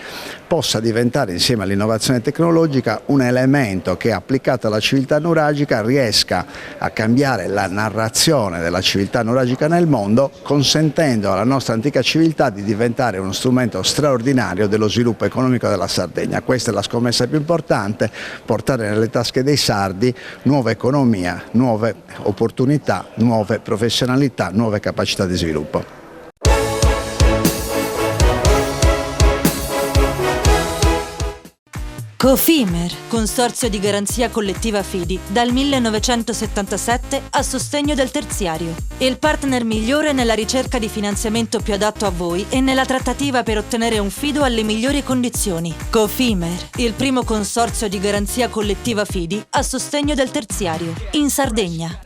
possa diventare insieme all'innovazione tecnologica un elemento che applicato alla civiltà nuragica riesca a cambiare la narrazione della civiltà nuragica nel mondo, consentendo alla nostra antica civiltà di diventare uno strumento straordinario dello sviluppo economico della Sardegna. Questa è la scommessa più importante, portare nelle tasche dei sardi nuova economia, nuove opportunità, nuove professionalità, nuove capacità di sviluppo. Cofimer, consorzio di garanzia collettiva Fidi, dal 1977 a sostegno del terziario. Il partner migliore nella ricerca di finanziamento più adatto a voi e nella trattativa per ottenere un fido alle migliori condizioni. Cofimer, il primo consorzio di garanzia collettiva Fidi a sostegno del terziario, in Sardegna.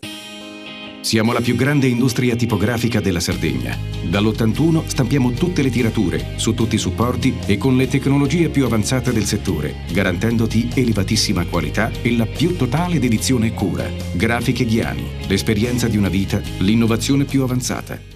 Siamo la più grande industria tipografica della Sardegna. Dall'81 stampiamo tutte le tirature, su tutti i supporti e con le tecnologie più avanzate del settore, garantendoti elevatissima qualità e la più totale dedizione e cura. Grafiche Ghiani, l'esperienza di una vita, l'innovazione più avanzata.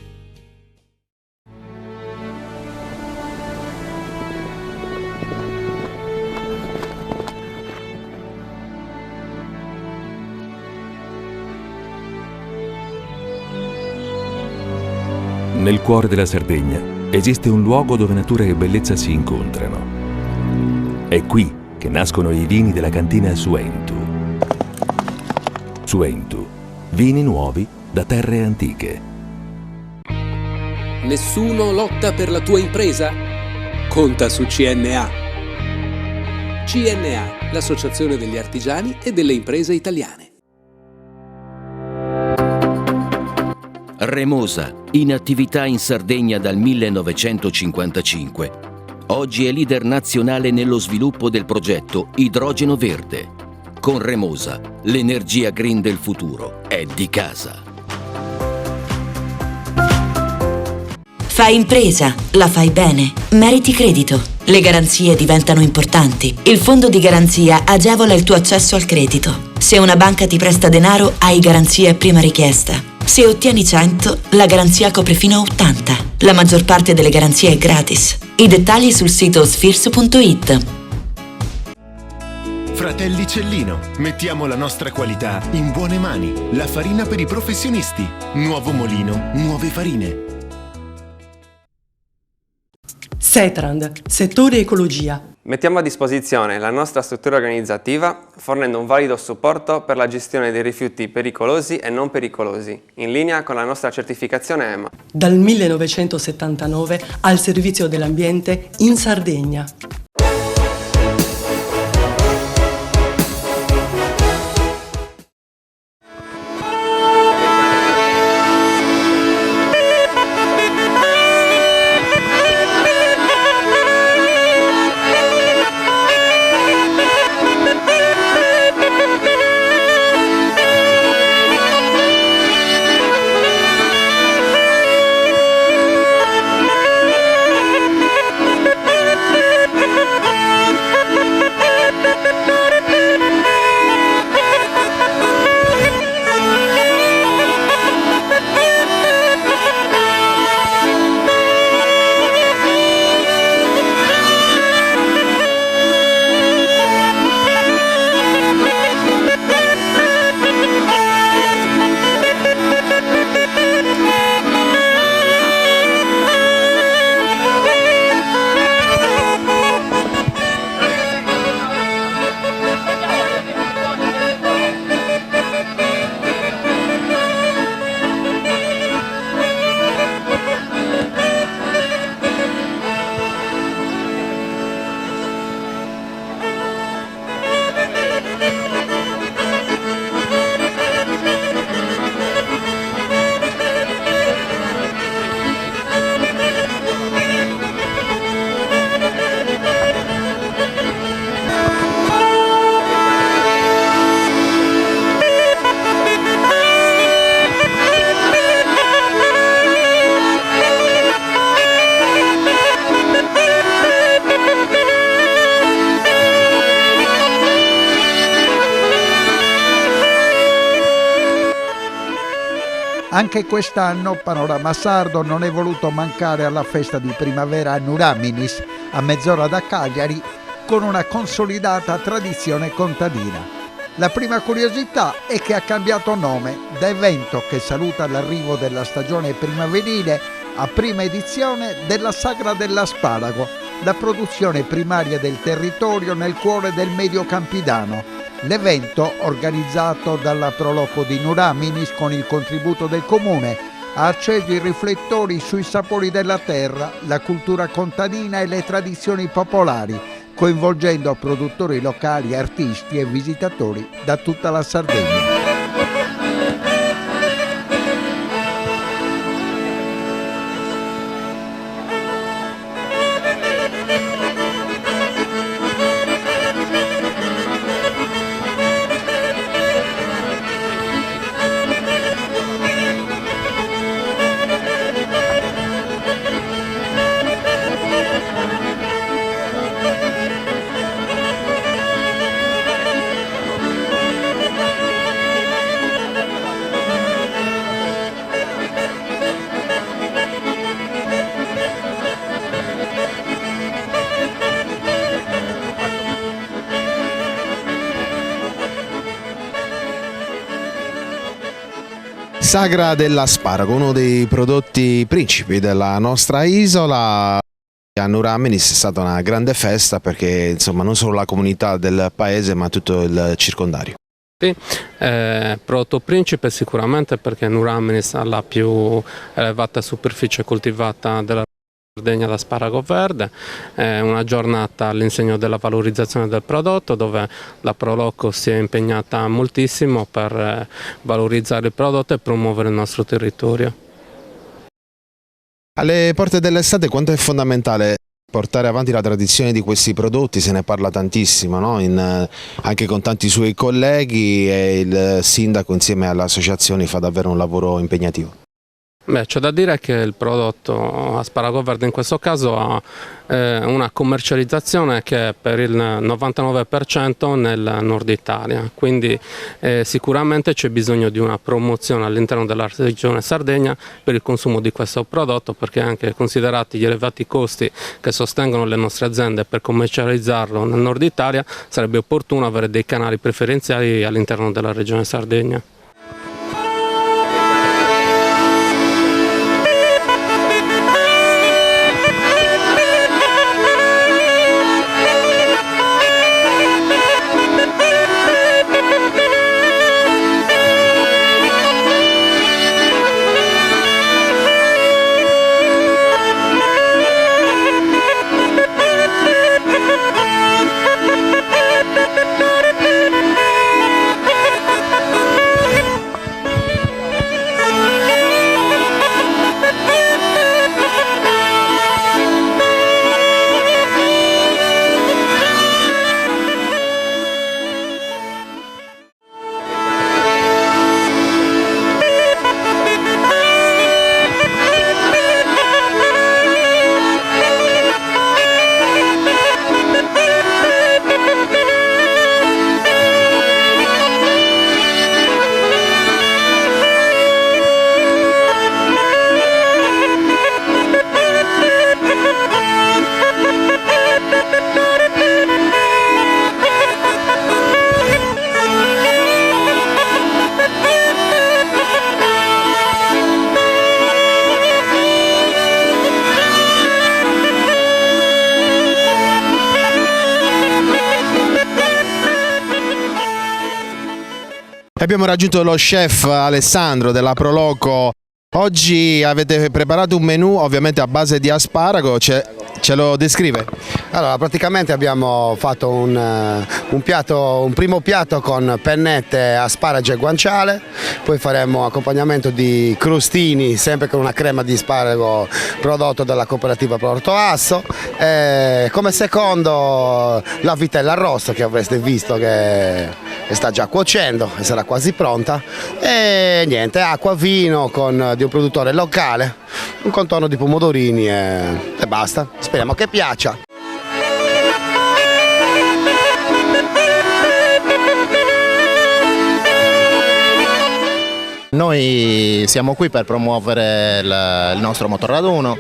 Nel cuore della Sardegna esiste un luogo dove natura e bellezza si incontrano. È qui che nascono i vini della cantina Suentu. Suentu, vini nuovi da terre antiche. Nessuno lotta per la tua impresa? Conta su CNA. CNA, l'associazione degli artigiani e delle imprese italiane. Remosa, in attività in Sardegna dal 1955. Oggi è leader nazionale nello sviluppo del progetto Idrogeno Verde. Con Remosa, l'energia green del futuro è di casa. Fai impresa, la fai bene, meriti credito. Le garanzie diventano importanti. Il fondo di garanzia agevola il tuo accesso al credito. Se una banca ti presta denaro, hai garanzia a prima richiesta. Se ottieni 100, la garanzia copre fino a 80. La maggior parte delle garanzie è gratis. I dettagli sul sito sfirso.it. Fratelli Cellino, mettiamo la nostra qualità in buone mani. La farina per i professionisti. Nuovo molino, nuove farine. Setrand, settore ecologia. Mettiamo a disposizione la nostra struttura organizzativa fornendo un valido supporto per la gestione dei rifiuti pericolosi e non pericolosi, in linea con la nostra certificazione EMA. Dal 1979 al servizio dell'ambiente in Sardegna. Anche quest'anno Panorama Sardo non è voluto mancare alla festa di primavera a Nuraminis, a mezz'ora da Cagliari, con una consolidata tradizione contadina. La prima curiosità è che ha cambiato nome da evento che saluta l'arrivo della stagione primaverile a prima edizione della Sagra dell'Asparago, la produzione primaria del territorio nel cuore del Medio Campidano. L'evento, organizzato dalla Proloco di Nuraminis con il contributo del comune, ha acceso i riflettori sui sapori della terra, la cultura contadina e le tradizioni popolari, coinvolgendo produttori locali, artisti e visitatori da tutta la Sardegna. Sagra dell'asparago, uno dei prodotti principi della nostra isola. A Nuramminis è stata una grande festa perché insomma non solo la comunità del paese ma tutto il circondario. Prodotto principe sicuramente perché Nuramminis ha la più elevata superficie coltivata della Sardegna d'asparago verde. È una giornata all'insegno della valorizzazione del prodotto dove la Proloco si è impegnata moltissimo per valorizzare il prodotto e promuovere il nostro territorio. Alle porte dell'estate quanto è fondamentale portare avanti la tradizione di questi prodotti? Se ne parla tantissimo, no? Anche con tanti suoi colleghi, e il sindaco insieme alle associazioni fa davvero un lavoro impegnativo. C'è da dire che il prodotto asparago verde in questo caso ha una commercializzazione che è per il 99% nel nord Italia, quindi sicuramente c'è bisogno di una promozione all'interno della regione Sardegna per il consumo di questo prodotto, perché anche considerati gli elevati costi che sostengono le nostre aziende per commercializzarlo nel nord Italia, sarebbe opportuno avere dei canali preferenziali all'interno della regione Sardegna. Abbiamo raggiunto lo chef Alessandro della Proloco. Oggi avete preparato un menù ovviamente a base di asparago, ce lo descrive? Allora, praticamente abbiamo fatto un primo piatto con pennette, asparagi e guanciale, poi faremo accompagnamento di crostini sempre con una crema di asparago prodotto dalla cooperativa Porto Asso, e come secondo la vitella rossa che avreste visto che sta già cuocendo e sarà quasi pronta, e niente, acqua, vino di un produttore locale, un contorno di pomodorini e basta, speriamo che piaccia. Noi siamo qui per promuovere il nostro motorraduno,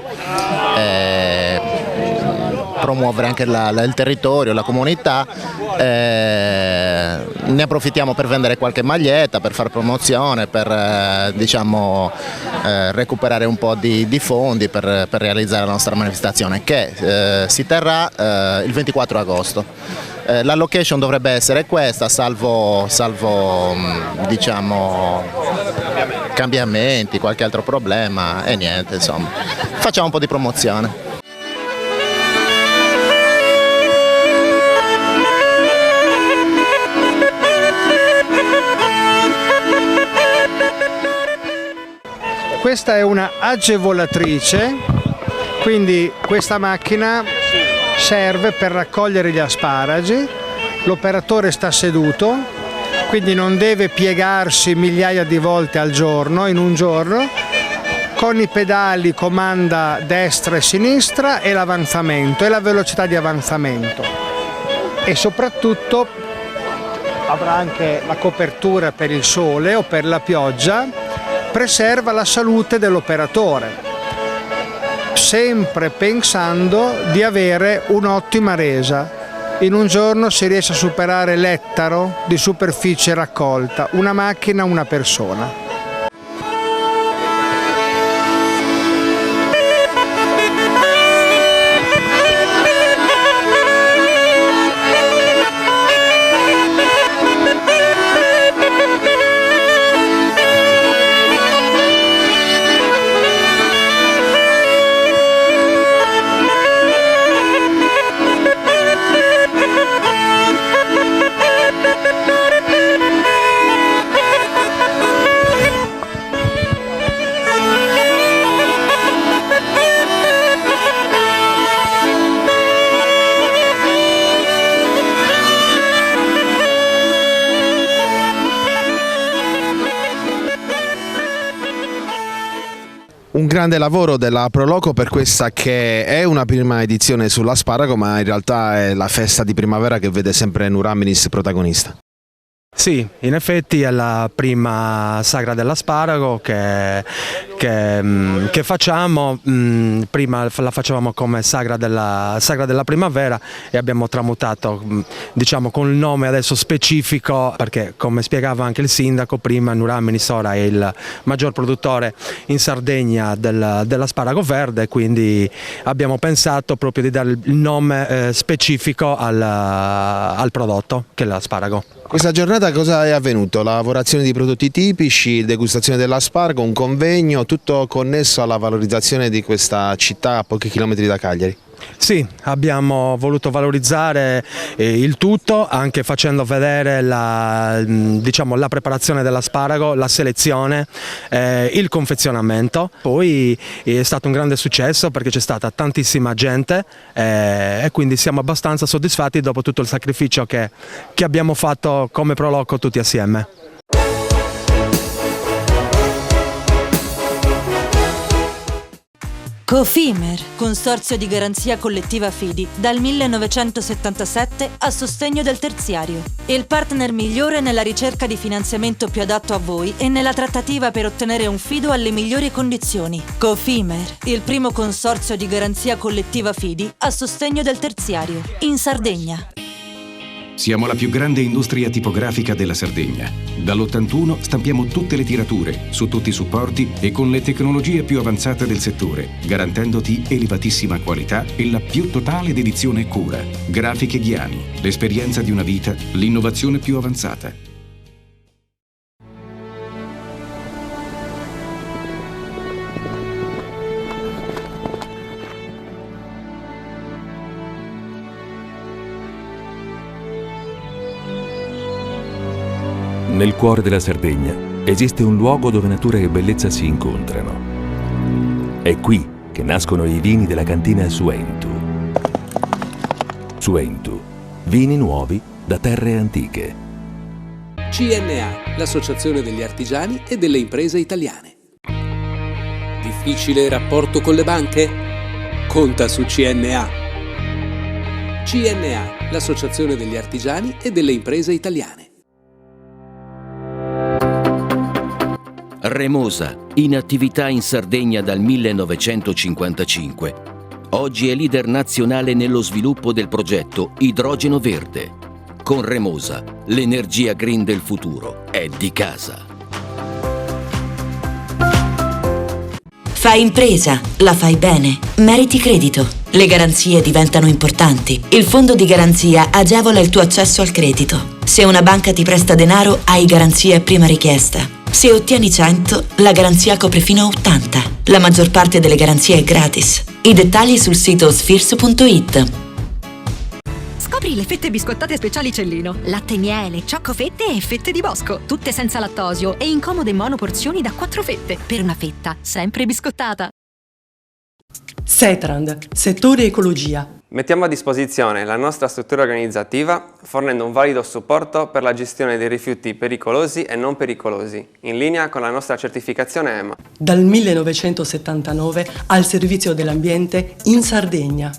promuovere anche il territorio, la comunità, ne approfittiamo per vendere qualche maglietta, per fare promozione, per recuperare un po' di fondi per realizzare la nostra manifestazione che si terrà il 24 agosto. La location dovrebbe essere questa, salvo cambiamenti, qualche altro problema e niente, insomma, facciamo un po' di promozione. Questa è una agevolatrice, quindi questa macchina serve per raccogliere gli asparagi. L'operatore sta seduto, quindi non deve piegarsi migliaia di volte al giorno, in un giorno. Con i pedali comanda destra e sinistra e l'avanzamento e la velocità di avanzamento. E soprattutto avrà anche la copertura per il sole o per la pioggia, preserva la salute dell'operatore, sempre pensando di avere un'ottima resa. In un giorno si riesce a superare l'ettaro di superficie raccolta, una macchina, una persona. Un grande lavoro della Proloco per questa che è una prima edizione sull'asparago, ma in realtà è la festa di primavera che vede sempre Nouraminis protagonista. Sì, in effetti è la prima sagra dell'asparago che facciamo. Prima la facevamo come sagra della primavera e abbiamo tramutato, diciamo, con il nome adesso specifico, perché come spiegava anche il sindaco prima, Nouraminis ora è il maggior produttore in Sardegna dell'asparago verde, quindi abbiamo pensato proprio di dare il nome specifico al prodotto, che è l'asparago. Questa giornata cosa è avvenuto? Lavorazione di prodotti tipici, degustazione dell'asparago, un convegno, tutto connesso alla valorizzazione di questa città a pochi chilometri da Cagliari. Sì, abbiamo voluto valorizzare il tutto, anche facendo vedere la preparazione dell'asparago, la selezione, il confezionamento. Poi è stato un grande successo perché c'è stata tantissima gente e quindi siamo abbastanza soddisfatti dopo tutto il sacrificio che abbiamo fatto come Proloco tutti assieme. Cofimer, consorzio di garanzia collettiva Fidi, dal 1977 a sostegno del terziario. Il partner migliore nella ricerca di finanziamento più adatto a voi e nella trattativa per ottenere un fido alle migliori condizioni. Cofimer, il primo consorzio di garanzia collettiva Fidi a sostegno del terziario, in Sardegna. Siamo la più grande industria tipografica della Sardegna. Dall'81 stampiamo tutte le tirature, su tutti i supporti e con le tecnologie più avanzate del settore, garantendoti elevatissima qualità e la più totale dedizione e cura. Grafiche Ghiani, l'esperienza di una vita, l'innovazione più avanzata. Nel cuore della Sardegna esiste un luogo dove natura e bellezza si incontrano. È qui che nascono i vini della cantina Suentu. Suentu, vini nuovi da terre antiche. CNA, l'Associazione degli Artigiani e delle Imprese Italiane. Difficile rapporto con le banche? Conta su CNA. CNA, l'Associazione degli Artigiani e delle Imprese Italiane. Remosa, in attività in Sardegna dal 1955. Oggi è leader nazionale nello sviluppo del progetto Idrogeno Verde. Con Remosa, l'energia green del futuro è di casa. Fai impresa, la fai bene, meriti credito. Le garanzie diventano importanti. Il fondo di garanzia agevola il tuo accesso al credito. Se una banca ti presta denaro, hai garanzia a prima richiesta. Se ottieni 100, la garanzia copre fino a 80. La maggior parte delle garanzie è gratis. I dettagli sul sito sfirso.it. Scopri le fette biscottate speciali Cellino. Latte e miele, cioccolafette e fette di bosco. Tutte senza lattosio e in comode monoporzioni da 4 fette. Per una fetta sempre biscottata. Setrand, settore ecologia. Mettiamo a disposizione la nostra struttura organizzativa fornendo un valido supporto per la gestione dei rifiuti pericolosi e non pericolosi, in linea con la nostra certificazione EMA. Dal 1979 al servizio dell'ambiente in Sardegna.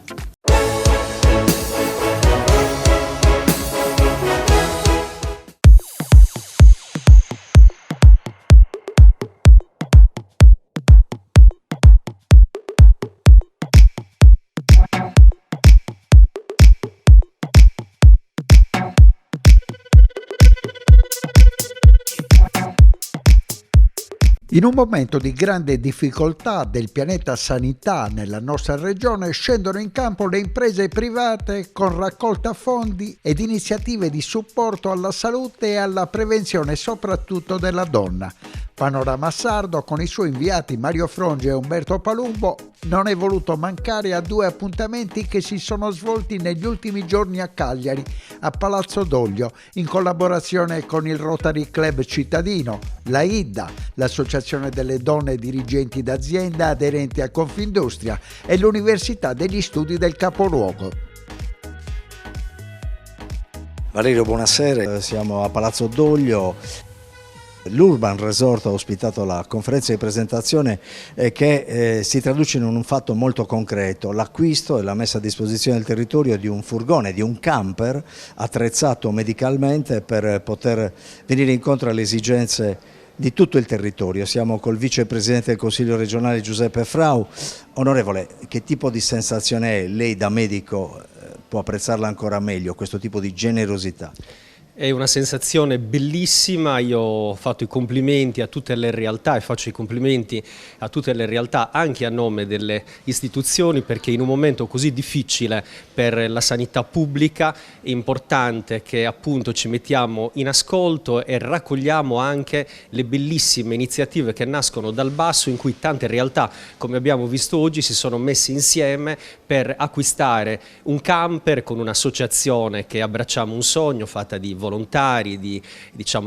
In un momento di grande difficoltà del pianeta sanità nella nostra regione scendono in campo le imprese private con raccolta fondi ed iniziative di supporto alla salute e alla prevenzione soprattutto della donna. Panorama Sardo con i suoi inviati Mario Frongi e Umberto Palumbo non è voluto mancare a 2 appuntamenti che si sono svolti negli ultimi giorni a Cagliari, a Palazzo Doglio, in collaborazione con il Rotary Club cittadino, la IDDA, l'Associazione delle donne dirigenti d'azienda aderenti a Confindustria e l'Università degli Studi del Capoluogo. Valerio, buonasera, siamo a Palazzo Doglio. L'Urban Resort ha ospitato la conferenza di presentazione che si traduce in un fatto molto concreto, l'acquisto e la messa a disposizione del territorio di un furgone, di un camper attrezzato medicalmente per poter venire incontro alle esigenze di tutto il territorio. Siamo col vicepresidente del Consiglio regionale Giuseppe Frau. Onorevole, che tipo di sensazione è? Lei da medico può apprezzarla ancora meglio, questo tipo di generosità? È una sensazione bellissima, io ho fatto i complimenti a tutte le realtà e faccio i complimenti a tutte le realtà anche a nome delle istituzioni, perché in un momento così difficile per la sanità pubblica è importante che appunto ci mettiamo in ascolto e raccogliamo anche le bellissime iniziative che nascono dal basso, in cui tante realtà, come abbiamo visto oggi, si sono messe insieme per acquistare un camper con un'associazione che Abbracciamo un Sogno, fatta di volontari, di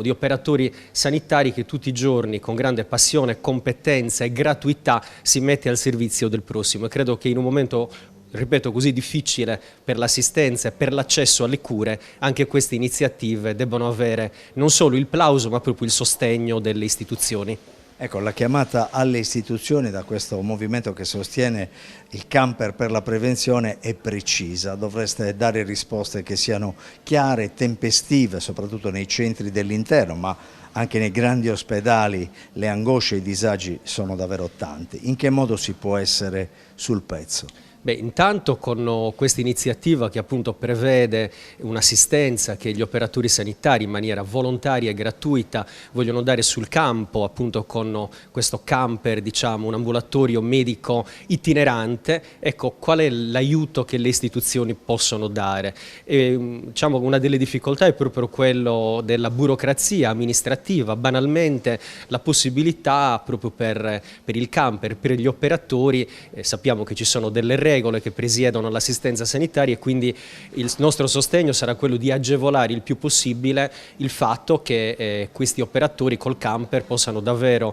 operatori sanitari che tutti i giorni con grande passione, competenza e gratuità si mette al servizio del prossimo, e credo che in un momento, ripeto, così difficile per l'assistenza e per l'accesso alle cure, anche queste iniziative debbano avere non solo il plauso ma proprio il sostegno delle istituzioni. Ecco, la chiamata alle istituzioni da questo movimento che sostiene il camper per la prevenzione è precisa. Dovreste dare risposte che siano chiare, tempestive, soprattutto nei centri dell'interno, ma anche nei grandi ospedali le angosce e i disagi sono davvero tanti. In che modo si può essere sul pezzo? Beh, intanto con questa iniziativa che appunto prevede un'assistenza che gli operatori sanitari in maniera volontaria e gratuita vogliono dare sul campo, appunto con questo camper, un ambulatorio medico itinerante, ecco qual è l'aiuto che le istituzioni possono dare. Una delle difficoltà è proprio quello della burocrazia amministrativa, banalmente la possibilità proprio per il camper, per gli operatori, sappiamo che ci sono delle regole che presiedono l'assistenza sanitaria e quindi il nostro sostegno sarà quello di agevolare il più possibile il fatto che questi operatori col camper possano davvero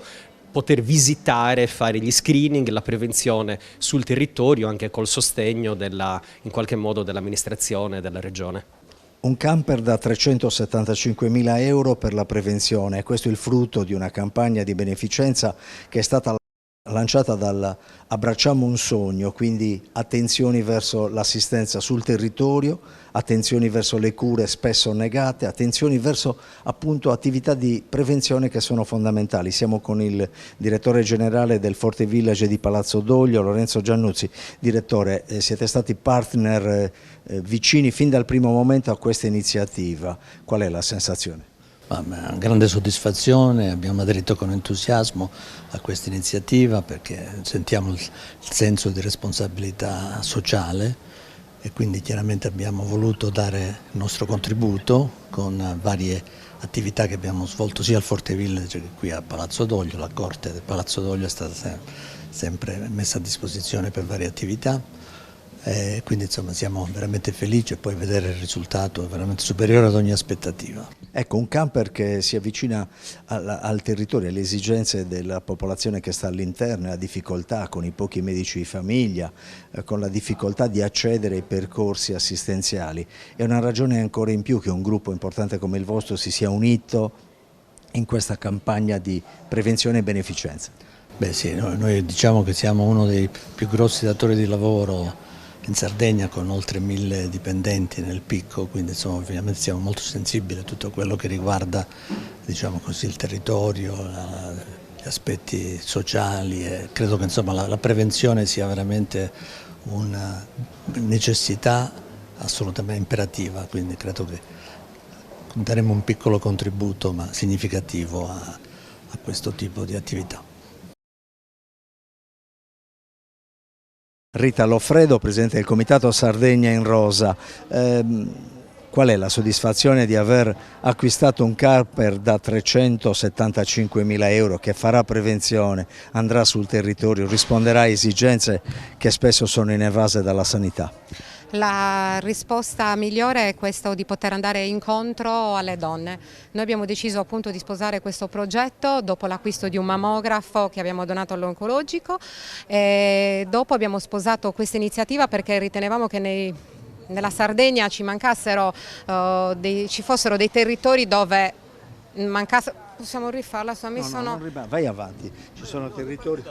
poter visitare, fare gli screening, la prevenzione sul territorio anche col sostegno in qualche modo dell'amministrazione della regione. Un camper da 375.000 euro per la prevenzione, questo è il frutto di una campagna di beneficenza che è stata lanciata dal Abbracciamo un Sogno, quindi attenzioni verso l'assistenza sul territorio, attenzioni verso le cure spesso negate, attenzioni verso appunto attività di prevenzione che sono fondamentali. Siamo con il direttore generale del Forte Village di Palazzo Doglio, Lorenzo Giannuzzi. Direttore, siete stati partner vicini fin dal primo momento a questa iniziativa, qual è la sensazione? Una grande soddisfazione, abbiamo aderito con entusiasmo a questa iniziativa perché sentiamo il senso di responsabilità sociale e quindi chiaramente abbiamo voluto dare il nostro contributo con varie attività che abbiamo svolto sia al Forte Village che qui a Palazzo Doglio. La Corte del Palazzo Doglio è stata sempre messa a disposizione per varie attività. quindi insomma siamo veramente felici e poi vedere il risultato è veramente superiore ad ogni aspettativa. Ecco, un camper che si avvicina al territorio, alle esigenze della popolazione che sta all'interno, la difficoltà con i pochi medici di famiglia, con la difficoltà di accedere ai percorsi assistenziali. È una ragione ancora in più che un gruppo importante come il vostro si sia unito in questa campagna di prevenzione e beneficenza. Beh sì, noi diciamo che siamo uno dei più grossi datori di lavoro in Sardegna, con oltre 1000 dipendenti nel picco, quindi insomma ovviamente siamo molto sensibili a tutto quello che riguarda, diciamo così, il territorio, gli aspetti sociali, e credo che insomma la prevenzione sia veramente una necessità assolutamente imperativa, quindi credo che daremo un piccolo contributo ma significativo a questo tipo di attività. Rita Loffredo, presidente del Comitato Sardegna in Rosa, qual è la soddisfazione di aver acquistato un camper da 375.000 euro che farà prevenzione, andrà sul territorio, risponderà a esigenze che spesso sono inevase dalla sanità? La risposta migliore è questa di poter andare incontro alle donne. Noi abbiamo deciso appunto di sposare questo progetto dopo l'acquisto di un mammografo che abbiamo donato all'oncologico, e dopo abbiamo sposato questa iniziativa perché ritenevamo che nella Sardegna ci fossero dei territori dove mancasse. Possiamo rifarla? Vai avanti, ci sono territori.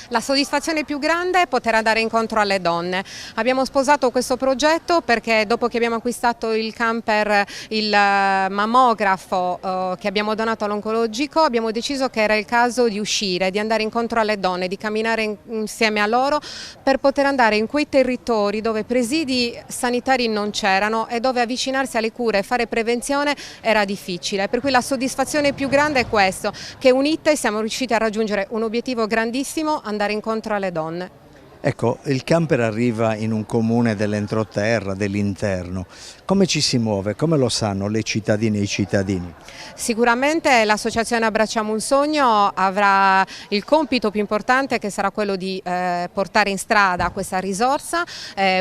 La soddisfazione più grande è poter andare incontro alle donne. Abbiamo sposato questo progetto perché dopo che abbiamo acquistato il camper, il mammografo che abbiamo donato all'oncologico, abbiamo deciso che era il caso di uscire, di andare incontro alle donne, di camminare insieme a loro per poter andare in quei territori dove presidi sanitari non c'erano e dove avvicinarsi alle cure e fare prevenzione era difficile. Per cui la soddisfazione più grande è questo, che unite siamo riusciti a raggiungere un obiettivo grandissimo, andare incontro alle donne. Ecco, il camper arriva in un comune dell'entroterra, dell'interno. Come ci si muove? Come lo sanno le cittadine e i cittadini? Sicuramente l'associazione Abbracciamo un Sogno avrà il compito più importante, che sarà quello di portare in strada questa risorsa,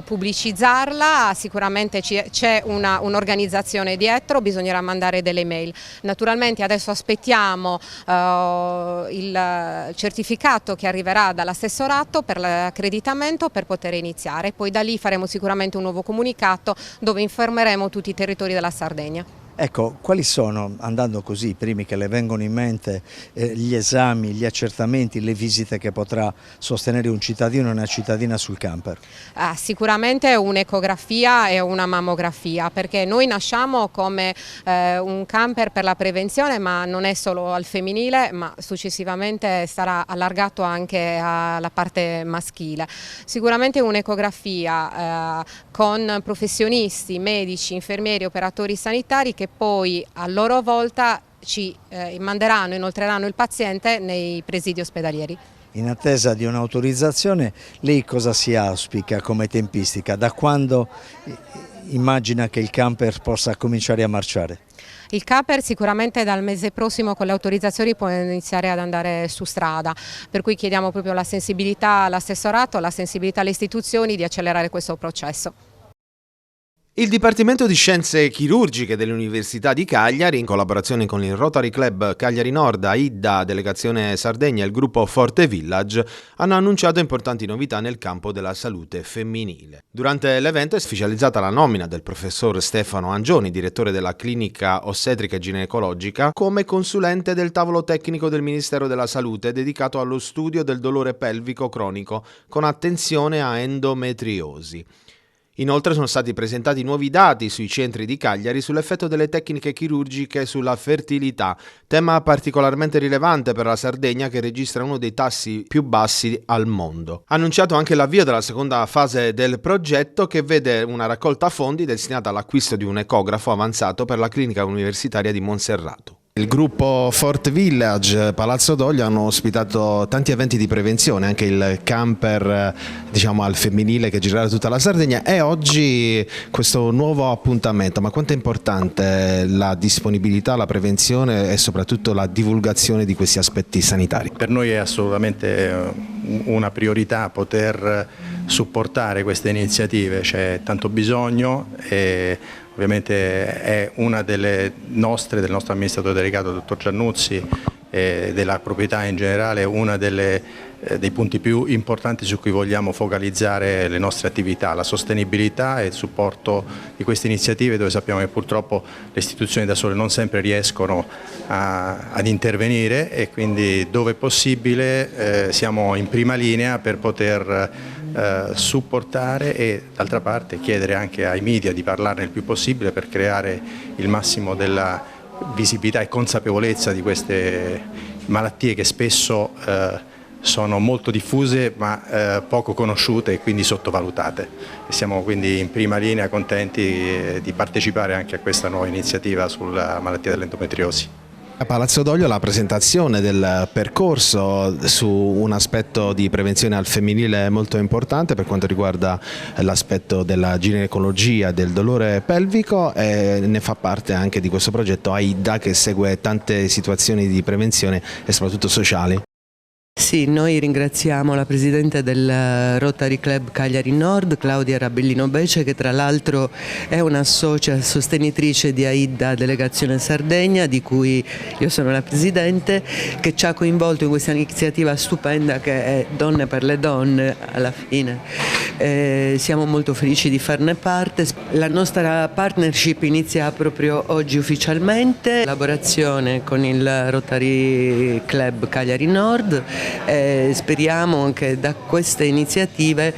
pubblicizzarla. Sicuramente c'è un'organizzazione dietro, bisognerà mandare delle mail. Naturalmente adesso aspettiamo il certificato che arriverà dall'assessorato per l'accreditamento per poter iniziare, poi da lì faremo sicuramente un nuovo comunicato dove informeremo tutti i territori della Sardegna. Ecco, quali sono, andando così, i primi che le vengono in mente, gli esami, gli accertamenti, le visite che potrà sostenere un cittadino e una cittadina sul camper? Sicuramente un'ecografia e una mammografia, perché noi nasciamo come un camper per la prevenzione, ma non è solo al femminile, ma successivamente sarà allargato anche alla parte maschile. Sicuramente un'ecografia con professionisti, medici, infermieri, operatori sanitari che poi a loro volta ci manderanno, inoltreranno il paziente nei presidi ospedalieri. In attesa di un'autorizzazione, lei cosa si auspica come tempistica? Da quando immagina che il camper possa cominciare a marciare? Il camper sicuramente dal mese prossimo con le autorizzazioni può iniziare ad andare su strada, per cui chiediamo proprio la sensibilità all'assessorato, la sensibilità alle istituzioni di accelerare questo processo. Il Dipartimento di Scienze Chirurgiche dell'Università di Cagliari, in collaborazione con il Rotary Club Cagliari Nord, AIDA, Delegazione Sardegna e il gruppo Forte Village, hanno annunciato importanti novità nel campo della salute femminile. Durante l'evento è ufficializzata la nomina del professor Stefano Angioni, direttore della clinica ostetrica e ginecologica, come consulente del tavolo tecnico del Ministero della Salute dedicato allo studio del dolore pelvico cronico con attenzione a endometriosi. Inoltre sono stati presentati nuovi dati sui centri di Cagliari sull'effetto delle tecniche chirurgiche sulla fertilità, tema particolarmente rilevante per la Sardegna che registra uno dei tassi più bassi al mondo. Annunciato anche l'avvio della seconda fase del progetto che vede una raccolta fondi destinata all'acquisto di un ecografo avanzato per la clinica universitaria di Monserrato. Il gruppo Forte Village, Palazzo Doglio hanno ospitato tanti eventi di prevenzione, anche il camper al femminile che girerà tutta la Sardegna e oggi questo nuovo appuntamento. Ma quanto è importante la disponibilità, la prevenzione e soprattutto la divulgazione di questi aspetti sanitari? Per noi è assolutamente una priorità poter supportare queste iniziative, c'è tanto bisogno e ovviamente è una del nostro amministratore delegato, dottor Giannuzzi, e della proprietà in generale, una dei punti più importanti su cui vogliamo focalizzare le nostre attività, la sostenibilità e il supporto di queste iniziative, dove sappiamo che purtroppo le istituzioni da sole non sempre riescono ad intervenire, e quindi dove possibile siamo in prima linea per poter supportare e d'altra parte chiedere anche ai media di parlarne il più possibile per creare il massimo della visibilità e consapevolezza di queste malattie che spesso sono molto diffuse ma poco conosciute e quindi sottovalutate. E siamo quindi in prima linea contenti di partecipare anche a questa nuova iniziativa sulla malattia dell'endometriosi. A Palazzo Doglio la presentazione del percorso su un aspetto di prevenzione al femminile molto importante per quanto riguarda l'aspetto della ginecologia, del dolore pelvico, e ne fa parte anche di questo progetto AIDA, che segue tante situazioni di prevenzione e soprattutto sociali. Sì, noi ringraziamo la Presidente del Rotary Club Cagliari Nord, Claudia Rabellino Bece, che tra l'altro è una socia sostenitrice di AIDA Delegazione Sardegna, di cui io sono la Presidente, che ci ha coinvolto in questa iniziativa stupenda che è Donne per le Donne alla fine. Siamo molto felici di farne parte. La nostra partnership inizia proprio oggi ufficialmente, in collaborazione con il Rotary Club Cagliari Nord. Speriamo che da queste iniziative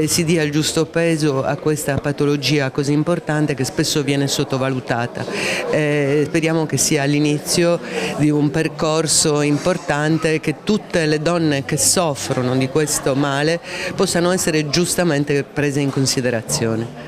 si dia il giusto peso a questa patologia così importante che spesso viene sottovalutata. Speriamo che sia l'inizio di un percorso importante, che tutte le donne che soffrono di questo male possano essere giustamente prese in considerazione.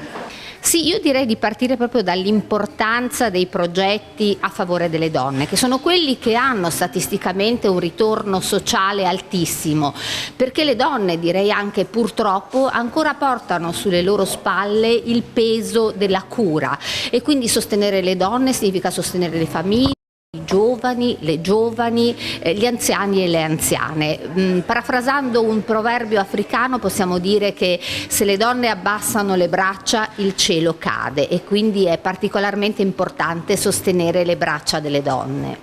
Sì, io direi di partire proprio dall'importanza dei progetti a favore delle donne, che sono quelli che hanno statisticamente un ritorno sociale altissimo, perché le donne, direi anche purtroppo, ancora portano sulle loro spalle il peso della cura, e quindi sostenere le donne significa sostenere le famiglie, i giovani, le giovani, gli anziani e le anziane. Parafrasando un proverbio africano possiamo dire che se le donne abbassano le braccia il cielo cade, e quindi è particolarmente importante sostenere le braccia delle donne.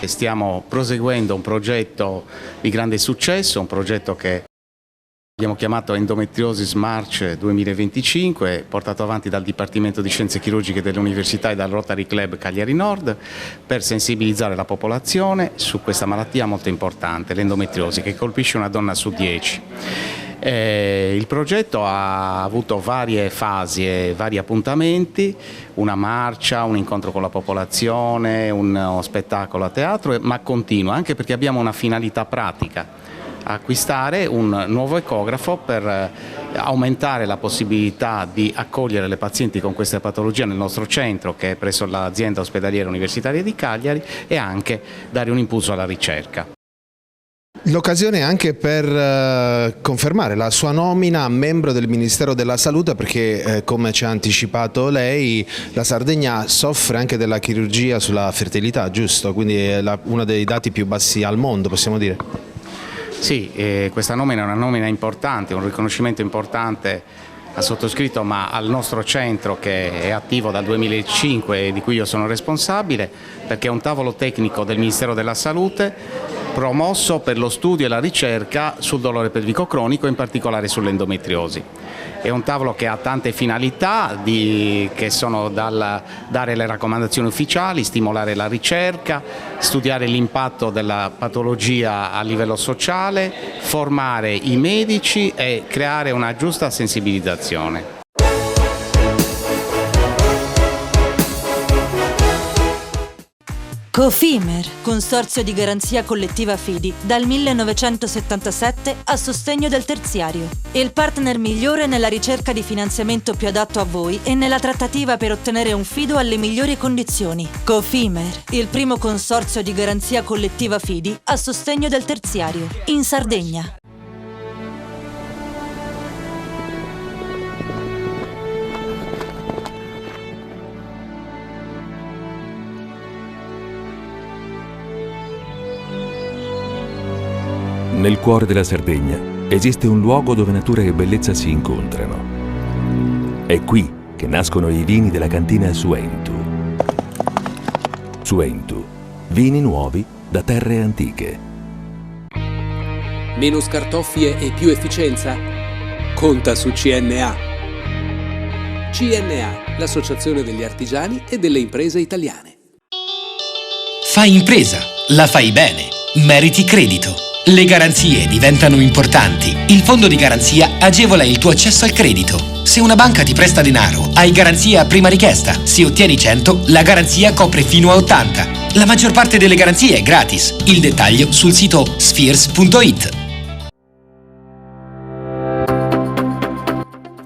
Stiamo proseguendo un progetto di grande successo, un progetto che abbiamo chiamato Endometriosis March 2025, portato avanti dal Dipartimento di Scienze Chirurgiche dell'Università e dal Rotary Club Cagliari Nord, per sensibilizzare la popolazione su questa malattia molto importante, l'endometriosi, che colpisce una donna su 10. Il progetto ha avuto varie fasi e vari appuntamenti, una marcia, un incontro con la popolazione, uno spettacolo a teatro, ma continua, anche perché abbiamo una finalità pratica: acquistare un nuovo ecografo per aumentare la possibilità di accogliere le pazienti con questa patologia nel nostro centro, che è presso l'azienda ospedaliera universitaria di Cagliari, e anche dare un impulso alla ricerca. L'occasione anche per confermare la sua nomina a membro del Ministero della Salute, perché come ci ha anticipato lei, la Sardegna soffre anche della chirurgia sulla fertilità, giusto? Quindi è uno dei dati più bassi al mondo, possiamo dire. Sì, questa nomina è una nomina importante, un riconoscimento importante ha sottoscritto, ma al nostro centro, che è attivo dal 2005 e di cui io sono responsabile, perché è un tavolo tecnico del Ministero della Salute promosso per lo studio e la ricerca sul dolore pelvico cronico, in particolare sull'endometriosi. È un tavolo che ha tante finalità, che sono dare le raccomandazioni ufficiali, stimolare la ricerca, studiare l'impatto della patologia a livello sociale, formare i medici e creare una giusta sensibilizzazione. Cofimer, consorzio di garanzia collettiva FIDI, dal 1977 a sostegno del terziario. Il partner migliore nella ricerca di finanziamento più adatto a voi e nella trattativa per ottenere un fido alle migliori condizioni. Cofimer, il primo consorzio di garanzia collettiva FIDI a sostegno del terziario, in Sardegna. Nel cuore della Sardegna esiste un luogo dove natura e bellezza si incontrano. È qui che nascono i vini della cantina Suentu. Suentu, vini nuovi da terre antiche. Meno scartoffie e più efficienza? Conta su CNA. CNA, l'associazione degli artigiani e delle imprese italiane. Fai impresa, la fai bene, meriti credito. Le garanzie diventano importanti. Il fondo di garanzia agevola il tuo accesso al credito. Se una banca ti presta denaro, hai garanzia a prima richiesta. Se ottieni 100, la garanzia copre fino a 80. La maggior parte delle garanzie è gratis. Il dettaglio sul sito spheres.it.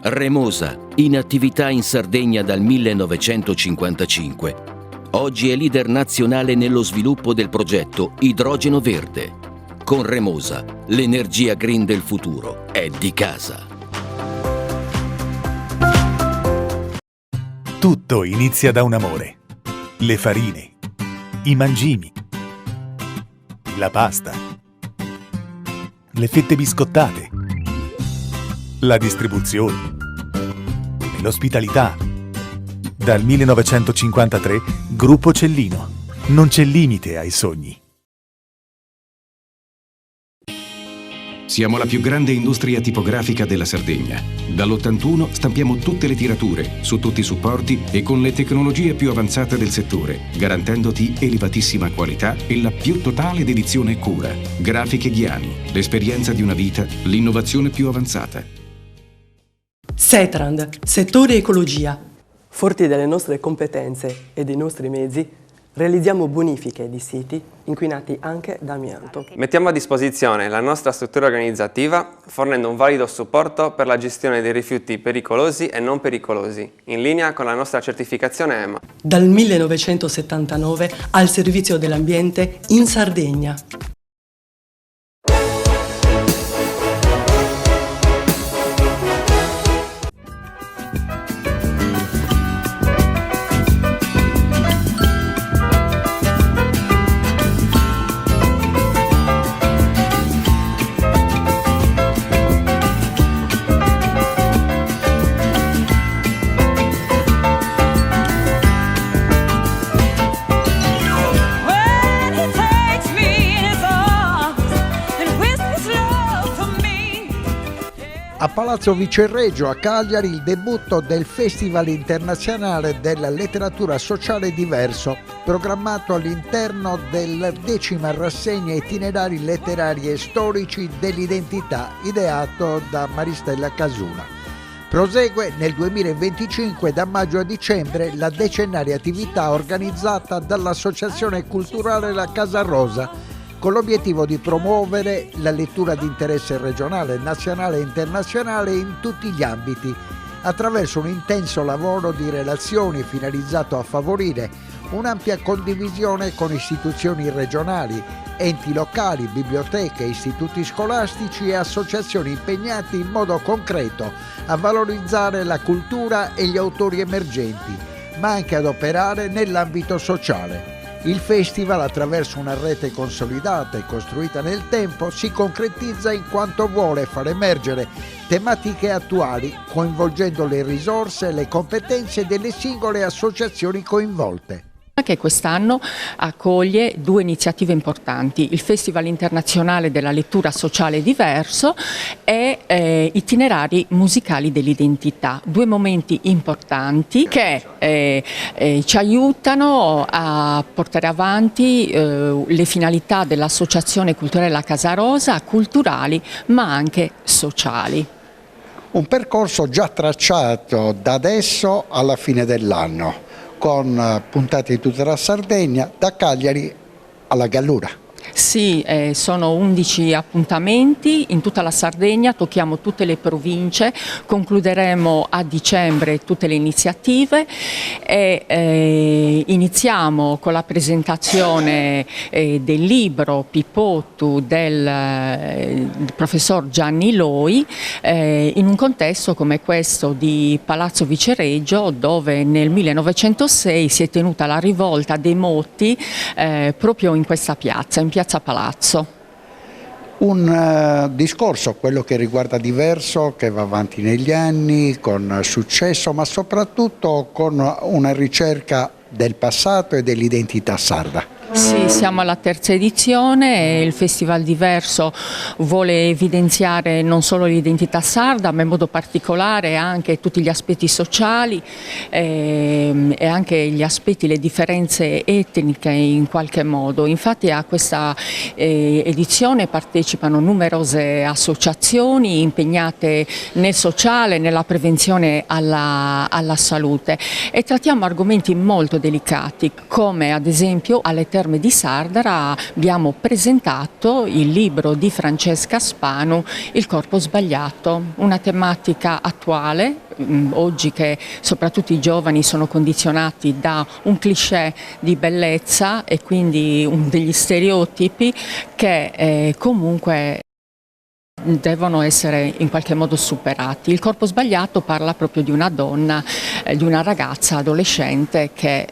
Remosa, in attività in Sardegna dal 1955. Oggi è leader nazionale nello sviluppo del progetto Idrogeno Verde. Con Remosa, l'energia green del futuro è di casa. Tutto inizia da un amore. Le farine, i mangimi, la pasta, le fette biscottate, la distribuzione, l'ospitalità. Dal 1953, Gruppo Cellino. Non c'è limite ai sogni. Siamo la più grande industria tipografica della Sardegna. Dall'81 stampiamo tutte le tirature, su tutti i supporti e con le tecnologie più avanzate del settore, garantendoti elevatissima qualità e la più totale dedizione e cura. Grafiche Ghiani, l'esperienza di una vita, l'innovazione più avanzata. Setrand, settore ecologia. Forti delle nostre competenze e dei nostri mezzi, realizziamo bonifiche di siti inquinati anche da amianto. Mettiamo a disposizione la nostra struttura organizzativa fornendo un valido supporto per la gestione dei rifiuti pericolosi e non pericolosi, in linea con la nostra certificazione EMA. Dal 1979 al servizio dell'ambiente in Sardegna. A Palazzo Vicerregio a Cagliari il debutto del Festival Internazionale della Letteratura Sociale Diverso, programmato all'interno della 10ª rassegna Itinerari letterari e storici dell'identità, ideato da Maristella Casula. Prosegue nel 2025 da maggio a dicembre la decennale attività organizzata dall'Associazione Culturale La Casa Rosa, con l'obiettivo di promuovere la lettura di interesse regionale, nazionale e internazionale in tutti gli ambiti, attraverso un intenso lavoro di relazioni finalizzato a favorire un'ampia condivisione con istituzioni regionali, enti locali, biblioteche, istituti scolastici e associazioni impegnati in modo concreto a valorizzare la cultura e gli autori emergenti, ma anche ad operare nell'ambito sociale. Il festival, attraverso una rete consolidata e costruita nel tempo, si concretizza in quanto vuole far emergere tematiche attuali, coinvolgendo le risorse e le competenze delle singole associazioni coinvolte. Che quest'anno accoglie due iniziative importanti, il Festival Internazionale della Lettura Sociale Diverso e Itinerari Musicali dell'Identità, due momenti importanti che ci aiutano a portare avanti le finalità dell'Associazione Culturale La Casa Rosa, culturali ma anche sociali. Un percorso già tracciato da adesso alla fine dell'anno, con puntate di tutta la Sardegna, da Cagliari alla Gallura. Sì, sono 11 appuntamenti in tutta la Sardegna, tocchiamo tutte le province, concluderemo a dicembre tutte le iniziative e iniziamo con la presentazione del libro Pipottu del professor Gianni Loi in un contesto come questo di Palazzo Viceregio, dove nel 1906 si è tenuta la rivolta dei Motti proprio in questa piazza, in Piazza Palazzo. Un discorso, quello che riguarda Diverso, che va avanti negli anni con successo, ma soprattutto con una ricerca del passato e dell'identità sarda. Sì, siamo alla terza edizione e il Festival Diverso vuole evidenziare non solo l'identità sarda, ma in modo particolare anche tutti gli aspetti sociali e anche gli aspetti, le differenze etniche in qualche modo. Infatti a questa edizione partecipano numerose associazioni impegnate nel sociale, nella prevenzione alla salute, e trattiamo argomenti molto delicati, come ad esempio alle Terme di Sardara abbiamo presentato il libro di Francesca Spanu, Il corpo sbagliato, una tematica attuale, oggi che soprattutto i giovani sono condizionati da un cliché di bellezza e quindi degli stereotipi che comunque devono essere in qualche modo superati. Il corpo sbagliato parla proprio di una donna, di una ragazza adolescente che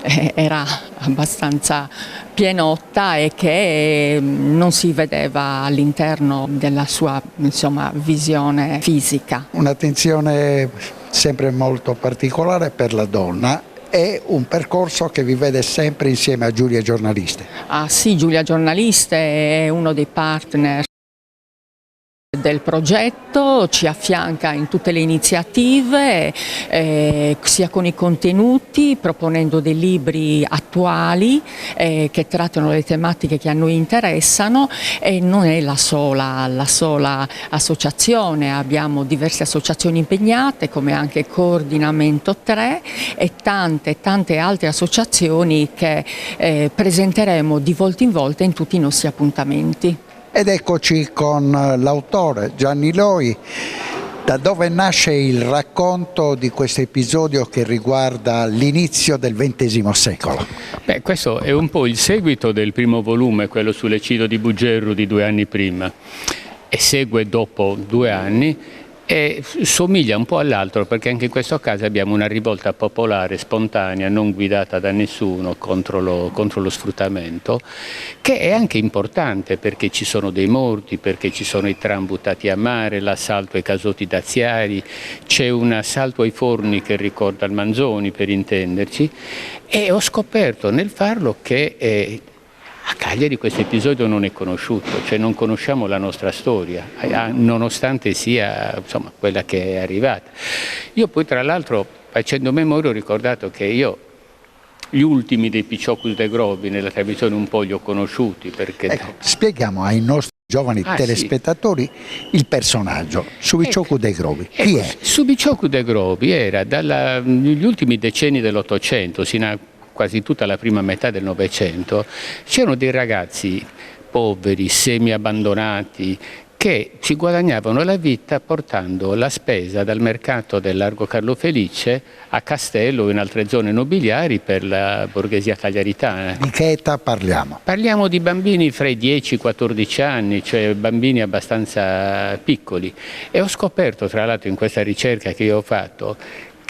era abbastanza pienotta e che non si vedeva all'interno della sua, insomma, visione fisica. Un'attenzione sempre molto particolare per la donna. È un percorso che vi vede sempre insieme a Giulia Giornaliste. Ah sì, Giulia Giornaliste è uno dei partner del progetto, ci affianca in tutte le iniziative, sia con i contenuti, proponendo dei libri attuali che trattano le tematiche che a noi interessano, e non è la sola associazione, abbiamo diverse associazioni impegnate come anche Coordinamento 3 e tante altre associazioni che presenteremo di volta in volta in tutti i nostri appuntamenti. Ed eccoci con l'autore Gianni Loi. Da dove nasce il racconto di questo episodio che riguarda l'inizio del XX secolo? Beh, questo è un po' il seguito del primo volume, quello sull'eccidio di Bugerru di 2 anni prima, e segue dopo 2 anni e somiglia un po' all'altro, perché anche in questo caso abbiamo una rivolta popolare spontanea, non guidata da nessuno, contro lo sfruttamento, che è anche importante perché ci sono dei morti, perché ci sono i tram buttati a mare, l'assalto ai casotti daziari, c'è un assalto ai forni che ricorda il Manzoni, per intenderci, e ho scoperto nel farlo che a Cagliari questo episodio non è conosciuto, cioè non conosciamo la nostra storia, nonostante sia, insomma, quella che è arrivata. Io poi, tra l'altro, facendo memoria, ho ricordato che io gli ultimi dei Picciocus de Grobi nella trasmissione un po' li ho conosciuti. Perché... Ecco, spieghiamo ai nostri giovani telespettatori il personaggio, Subiciocu de Grobi. Chi è? Subiciocu de Grobi era dagli ultimi decenni dell'Ottocento, sino a quasi tutta la prima metà del Novecento, c'erano dei ragazzi poveri, semi-abbandonati, che si guadagnavano la vita portando la spesa dal mercato del Largo Carlo Felice a Castello o in altre zone nobiliari per la borghesia cagliaritana. Di che età parliamo? Parliamo di bambini fra i 10 e i 14 anni, cioè bambini abbastanza piccoli. E ho scoperto, tra l'altro, in questa ricerca che io ho fatto,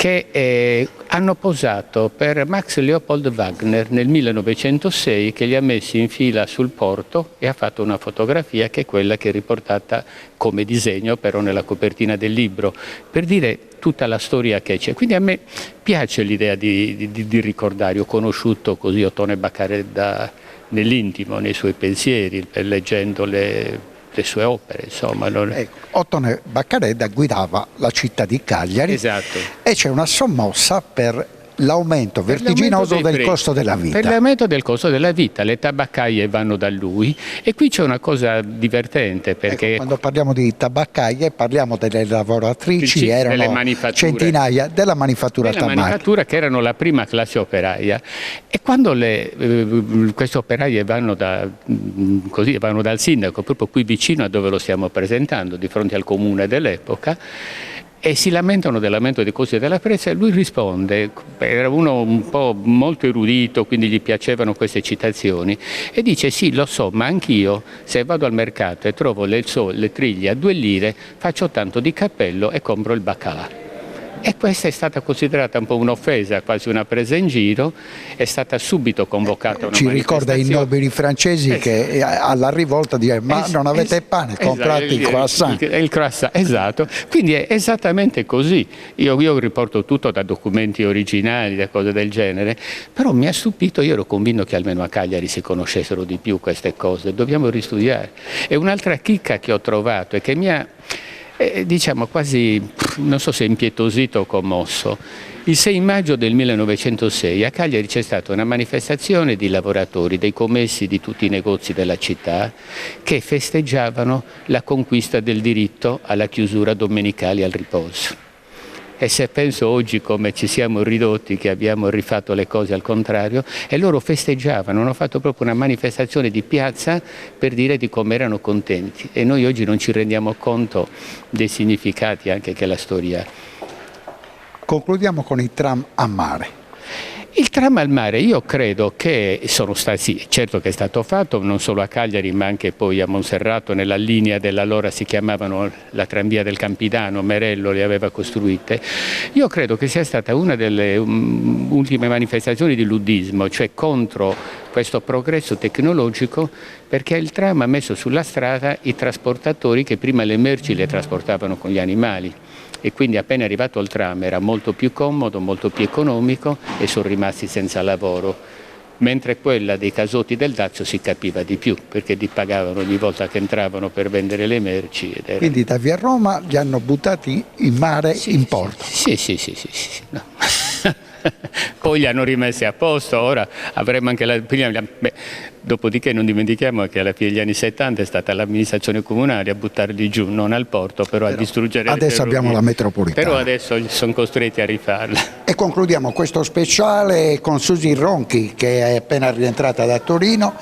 che hanno posato per Max Leopold Wagner nel 1906, che li ha messi in fila sul porto e ha fatto una fotografia che è quella che è riportata come disegno però nella copertina del libro, per dire tutta la storia che c'è. Quindi a me piace l'idea di ricordare. Ho conosciuto così Ottone Baccaredda nell'intimo, nei suoi pensieri, leggendo le sue opere, insomma. Ecco, Ottone Baccaredda guidava la città di Cagliari. Esatto. E c'è una sommossa per l'aumento vertiginoso del costo della vita. Per l'aumento del costo della vita, le tabaccaie vanno da lui, e qui c'è una cosa divertente, perché ecco, quando parliamo di tabaccaie parliamo delle lavoratrici, erano centinaia della manifattura tabacca. Della manifattura, che erano la prima classe operaia, e quando queste operaie vanno dal sindaco, proprio qui vicino a dove lo stiamo presentando, di fronte al comune dell'epoca, e si lamentano dell'aumento dei costi della prezza, e lui risponde, era uno un po' molto erudito, quindi gli piacevano queste citazioni, e dice: sì, lo so, ma anch'io se vado al mercato e trovo le triglie a 2 lire, faccio tanto di cappello e compro il baccalà. E questa è stata considerata un po' un'offesa, quasi una presa in giro, è stata subito convocata una Ci ricorda i nobili francesi che alla rivolta dicono ma non avete pane, comprate il croissant. Il croissant, esatto. Quindi è esattamente così. Io riporto tutto da documenti originali, da cose del genere, però mi ha stupito, io ero convinto che almeno a Cagliari si conoscessero di più queste cose, dobbiamo ristudiare. E un'altra chicca che ho trovato e che mi ha diciamo quasi, non so se impietosito o commosso. Il 6 maggio del 1906 a Cagliari c'è stata una manifestazione di lavoratori, dei commessi di tutti i negozi della città che festeggiavano la conquista del diritto alla chiusura domenicale al riposo. E se penso oggi come ci siamo ridotti, che abbiamo rifatto le cose al contrario, e loro festeggiavano, hanno fatto proprio una manifestazione di piazza per dire di come erano contenti. E noi oggi non ci rendiamo conto dei significati anche che la storia ha. Concludiamo con i tram a mare. Il tram al mare, io credo che sono stati, sì, certo che è stato fatto, non solo a Cagliari ma anche poi a Monserrato, nella linea dell'allora si chiamavano la tranvia del Campidano, Merello le aveva costruite. Io credo che sia stata una delle ultime manifestazioni di luddismo, cioè contro questo progresso tecnologico, perché il tram ha messo sulla strada i trasportatori che prima le merci le trasportavano con gli animali. E quindi appena arrivato il tram era molto più comodo, molto più economico e sono rimasti senza lavoro, mentre quella dei casotti del Dazio si capiva di più, perché li pagavano ogni volta che entravano per vendere le merci. Quindi da via Roma li hanno buttati in mare, sì, in porto? Sì. No. Poi li hanno rimessi a posto, ora avremo anche dopodiché non dimentichiamo che alla fine degli anni 70 è stata l'amministrazione comunale a buttarli giù, non al porto, però a distruggere adesso abbiamo la metropolitana. Però adesso sono costretti a rifarla. E concludiamo questo speciale con Susi Ronchi, che è appena rientrata da Torino.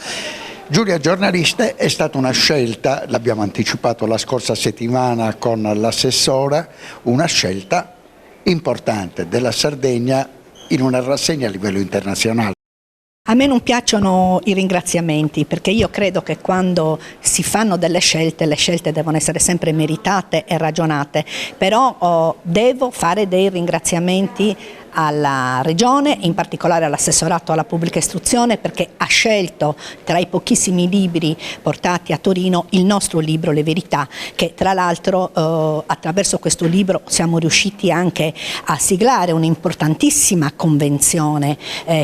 Giulia Giornaliste è stata una scelta, l'abbiamo anticipato la scorsa settimana con l'assessora, una scelta importante della Sardegna in una rassegna a livello internazionale. A me non piacciono i ringraziamenti, perché io credo che quando si fanno delle scelte, le scelte devono essere sempre meritate e ragionate, però devo fare dei ringraziamenti alla Regione, in particolare all'assessorato alla pubblica istruzione, perché ha scelto tra i pochissimi libri portati a Torino il nostro libro Le Verità, che tra l'altro attraverso questo libro siamo riusciti anche a siglare un'importantissima convenzione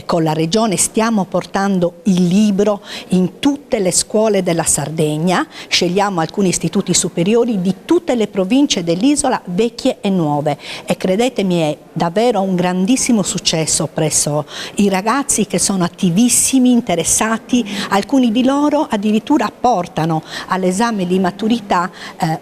con la Regione. Stiamo portando il libro in tutte le scuole della Sardegna, scegliamo alcuni istituti superiori di tutte le province dell'isola, vecchie e nuove, e credetemi è davvero un grandissimo successo presso i ragazzi, che sono attivissimi, interessati. Alcuni di loro addirittura portano all'esame di maturità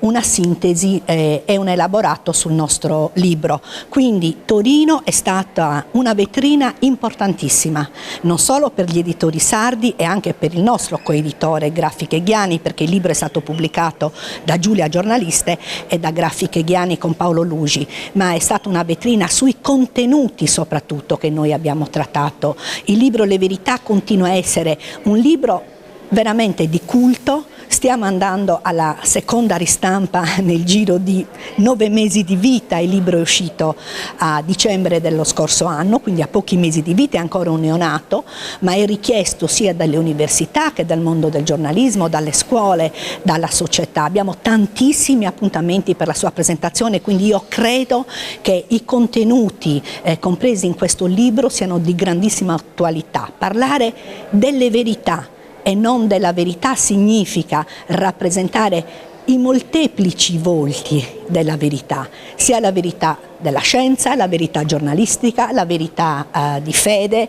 una sintesi e un elaborato sul nostro libro. Quindi Torino è stata una vetrina importantissima, non solo per gli editori sardi e anche per il nostro coeditore Grafiche Ghiani, perché il libro è stato pubblicato da Giulia Giornaliste e da Grafiche Ghiani con Paolo Lugi, ma è stata una vetrina sui contenuti soprattutto che noi abbiamo trattato. Il libro Le Verità continua a essere un libro veramente di culto. Stiamo andando alla seconda ristampa nel giro di 9 mesi di vita. Il libro è uscito a dicembre dello scorso anno, quindi a pochi mesi di vita, è ancora un neonato, ma è richiesto sia dalle università che dal mondo del giornalismo, dalle scuole, dalla società. Abbiamo tantissimi appuntamenti per la sua presentazione, quindi io credo che i contenuti compresi in questo libro siano di grandissima attualità. Parlare delle verità e non della verità significa rappresentare i molteplici volti della verità, sia la verità della scienza, la verità giornalistica, la verità di fede,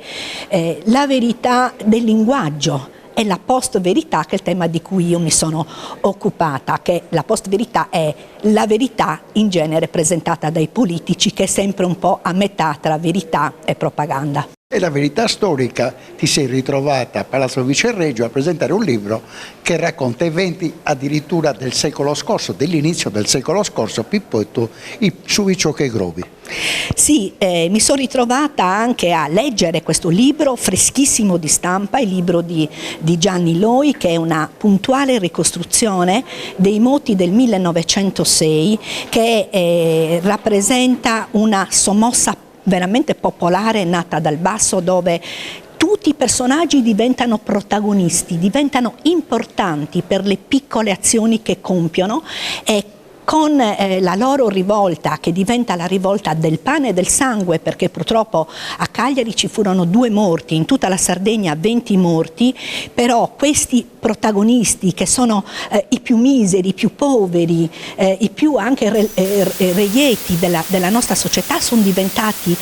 la verità del linguaggio e la post-verità, che è il tema di cui io mi sono occupata, che la post-verità è la verità in genere presentata dai politici, che è sempre un po' a metà tra verità e propaganda. E la verità storica, ti sei ritrovata a Palazzo Vicerregio a presentare un libro che racconta eventi addirittura del secolo scorso, dell'inizio del secolo scorso, Pippotto, su Icioche Grobi. Sì, mi sono ritrovata anche a leggere questo libro freschissimo di stampa, il libro di Gianni Loi, che è una puntuale ricostruzione dei moti del 1906 che rappresenta una sommossa veramente popolare nata dal basso, dove tutti i personaggi diventano protagonisti, diventano importanti per le piccole azioni che compiono e con la loro rivolta, che diventa la rivolta del pane e del sangue, perché purtroppo a Cagliari ci furono 2 morti, in tutta la Sardegna 20 morti, però questi protagonisti che sono i più miseri, i più poveri, i più anche reieti della nostra società sono diventati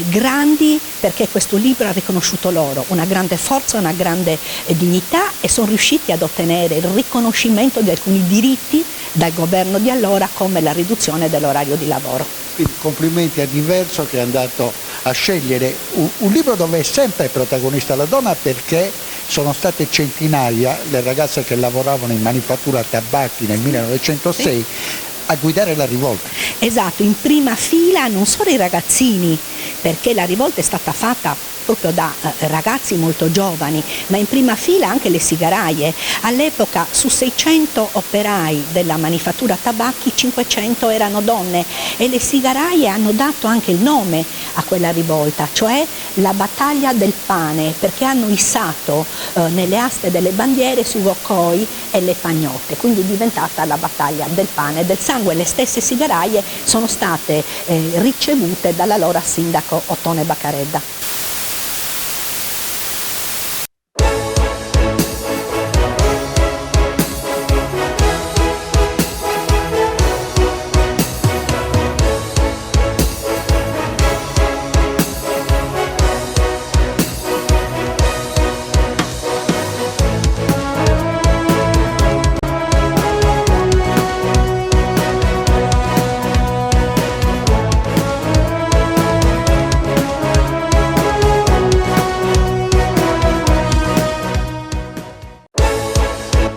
grandi, perché questo libro ha riconosciuto loro una grande forza, una grande dignità, e sono riusciti ad ottenere il riconoscimento di alcuni diritti dal governo di allora, come la riduzione dell'orario di lavoro. Quindi complimenti a Diverso, che è andato a scegliere un libro dove è sempre protagonista la donna, perché sono state centinaia le ragazze che lavoravano in manifattura tabacchi nel 1906 a guidare la rivolta. Esatto, in prima fila non solo i ragazzini, perché la rivolta è stata fatta proprio da ragazzi molto giovani, ma in prima fila anche le sigaraie. All'epoca su 600 operai della manifattura tabacchi 500 erano donne, e le sigaraie hanno dato anche il nome a quella rivolta, cioè la battaglia del pane, perché hanno issato nelle aste delle bandiere sui voccoi e le pagnotte, quindi è diventata la battaglia del pane e del sangue. Le stesse sigaraie sono state ricevute dall'allora sindaco Ottone Baccaredda.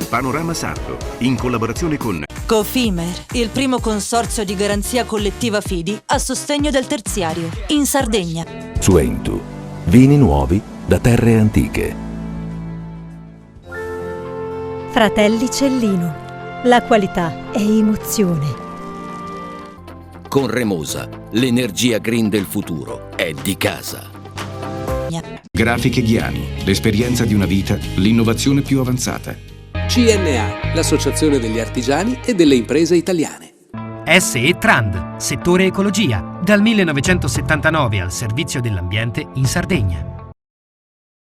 Panorama Sardo, in collaborazione con Cofimer, il primo consorzio di garanzia collettiva Fidi a sostegno del terziario, in Sardegna. Suentu, vini nuovi da terre antiche. Fratelli Cellino, la qualità è emozione. Con Remosa, l'energia green del futuro è di casa. Grafiche Ghiani, l'esperienza di una vita, l'innovazione più avanzata. CNA, l'associazione degli artigiani e delle imprese italiane. SE Trand, settore ecologia, dal 1979 al servizio dell'ambiente in Sardegna.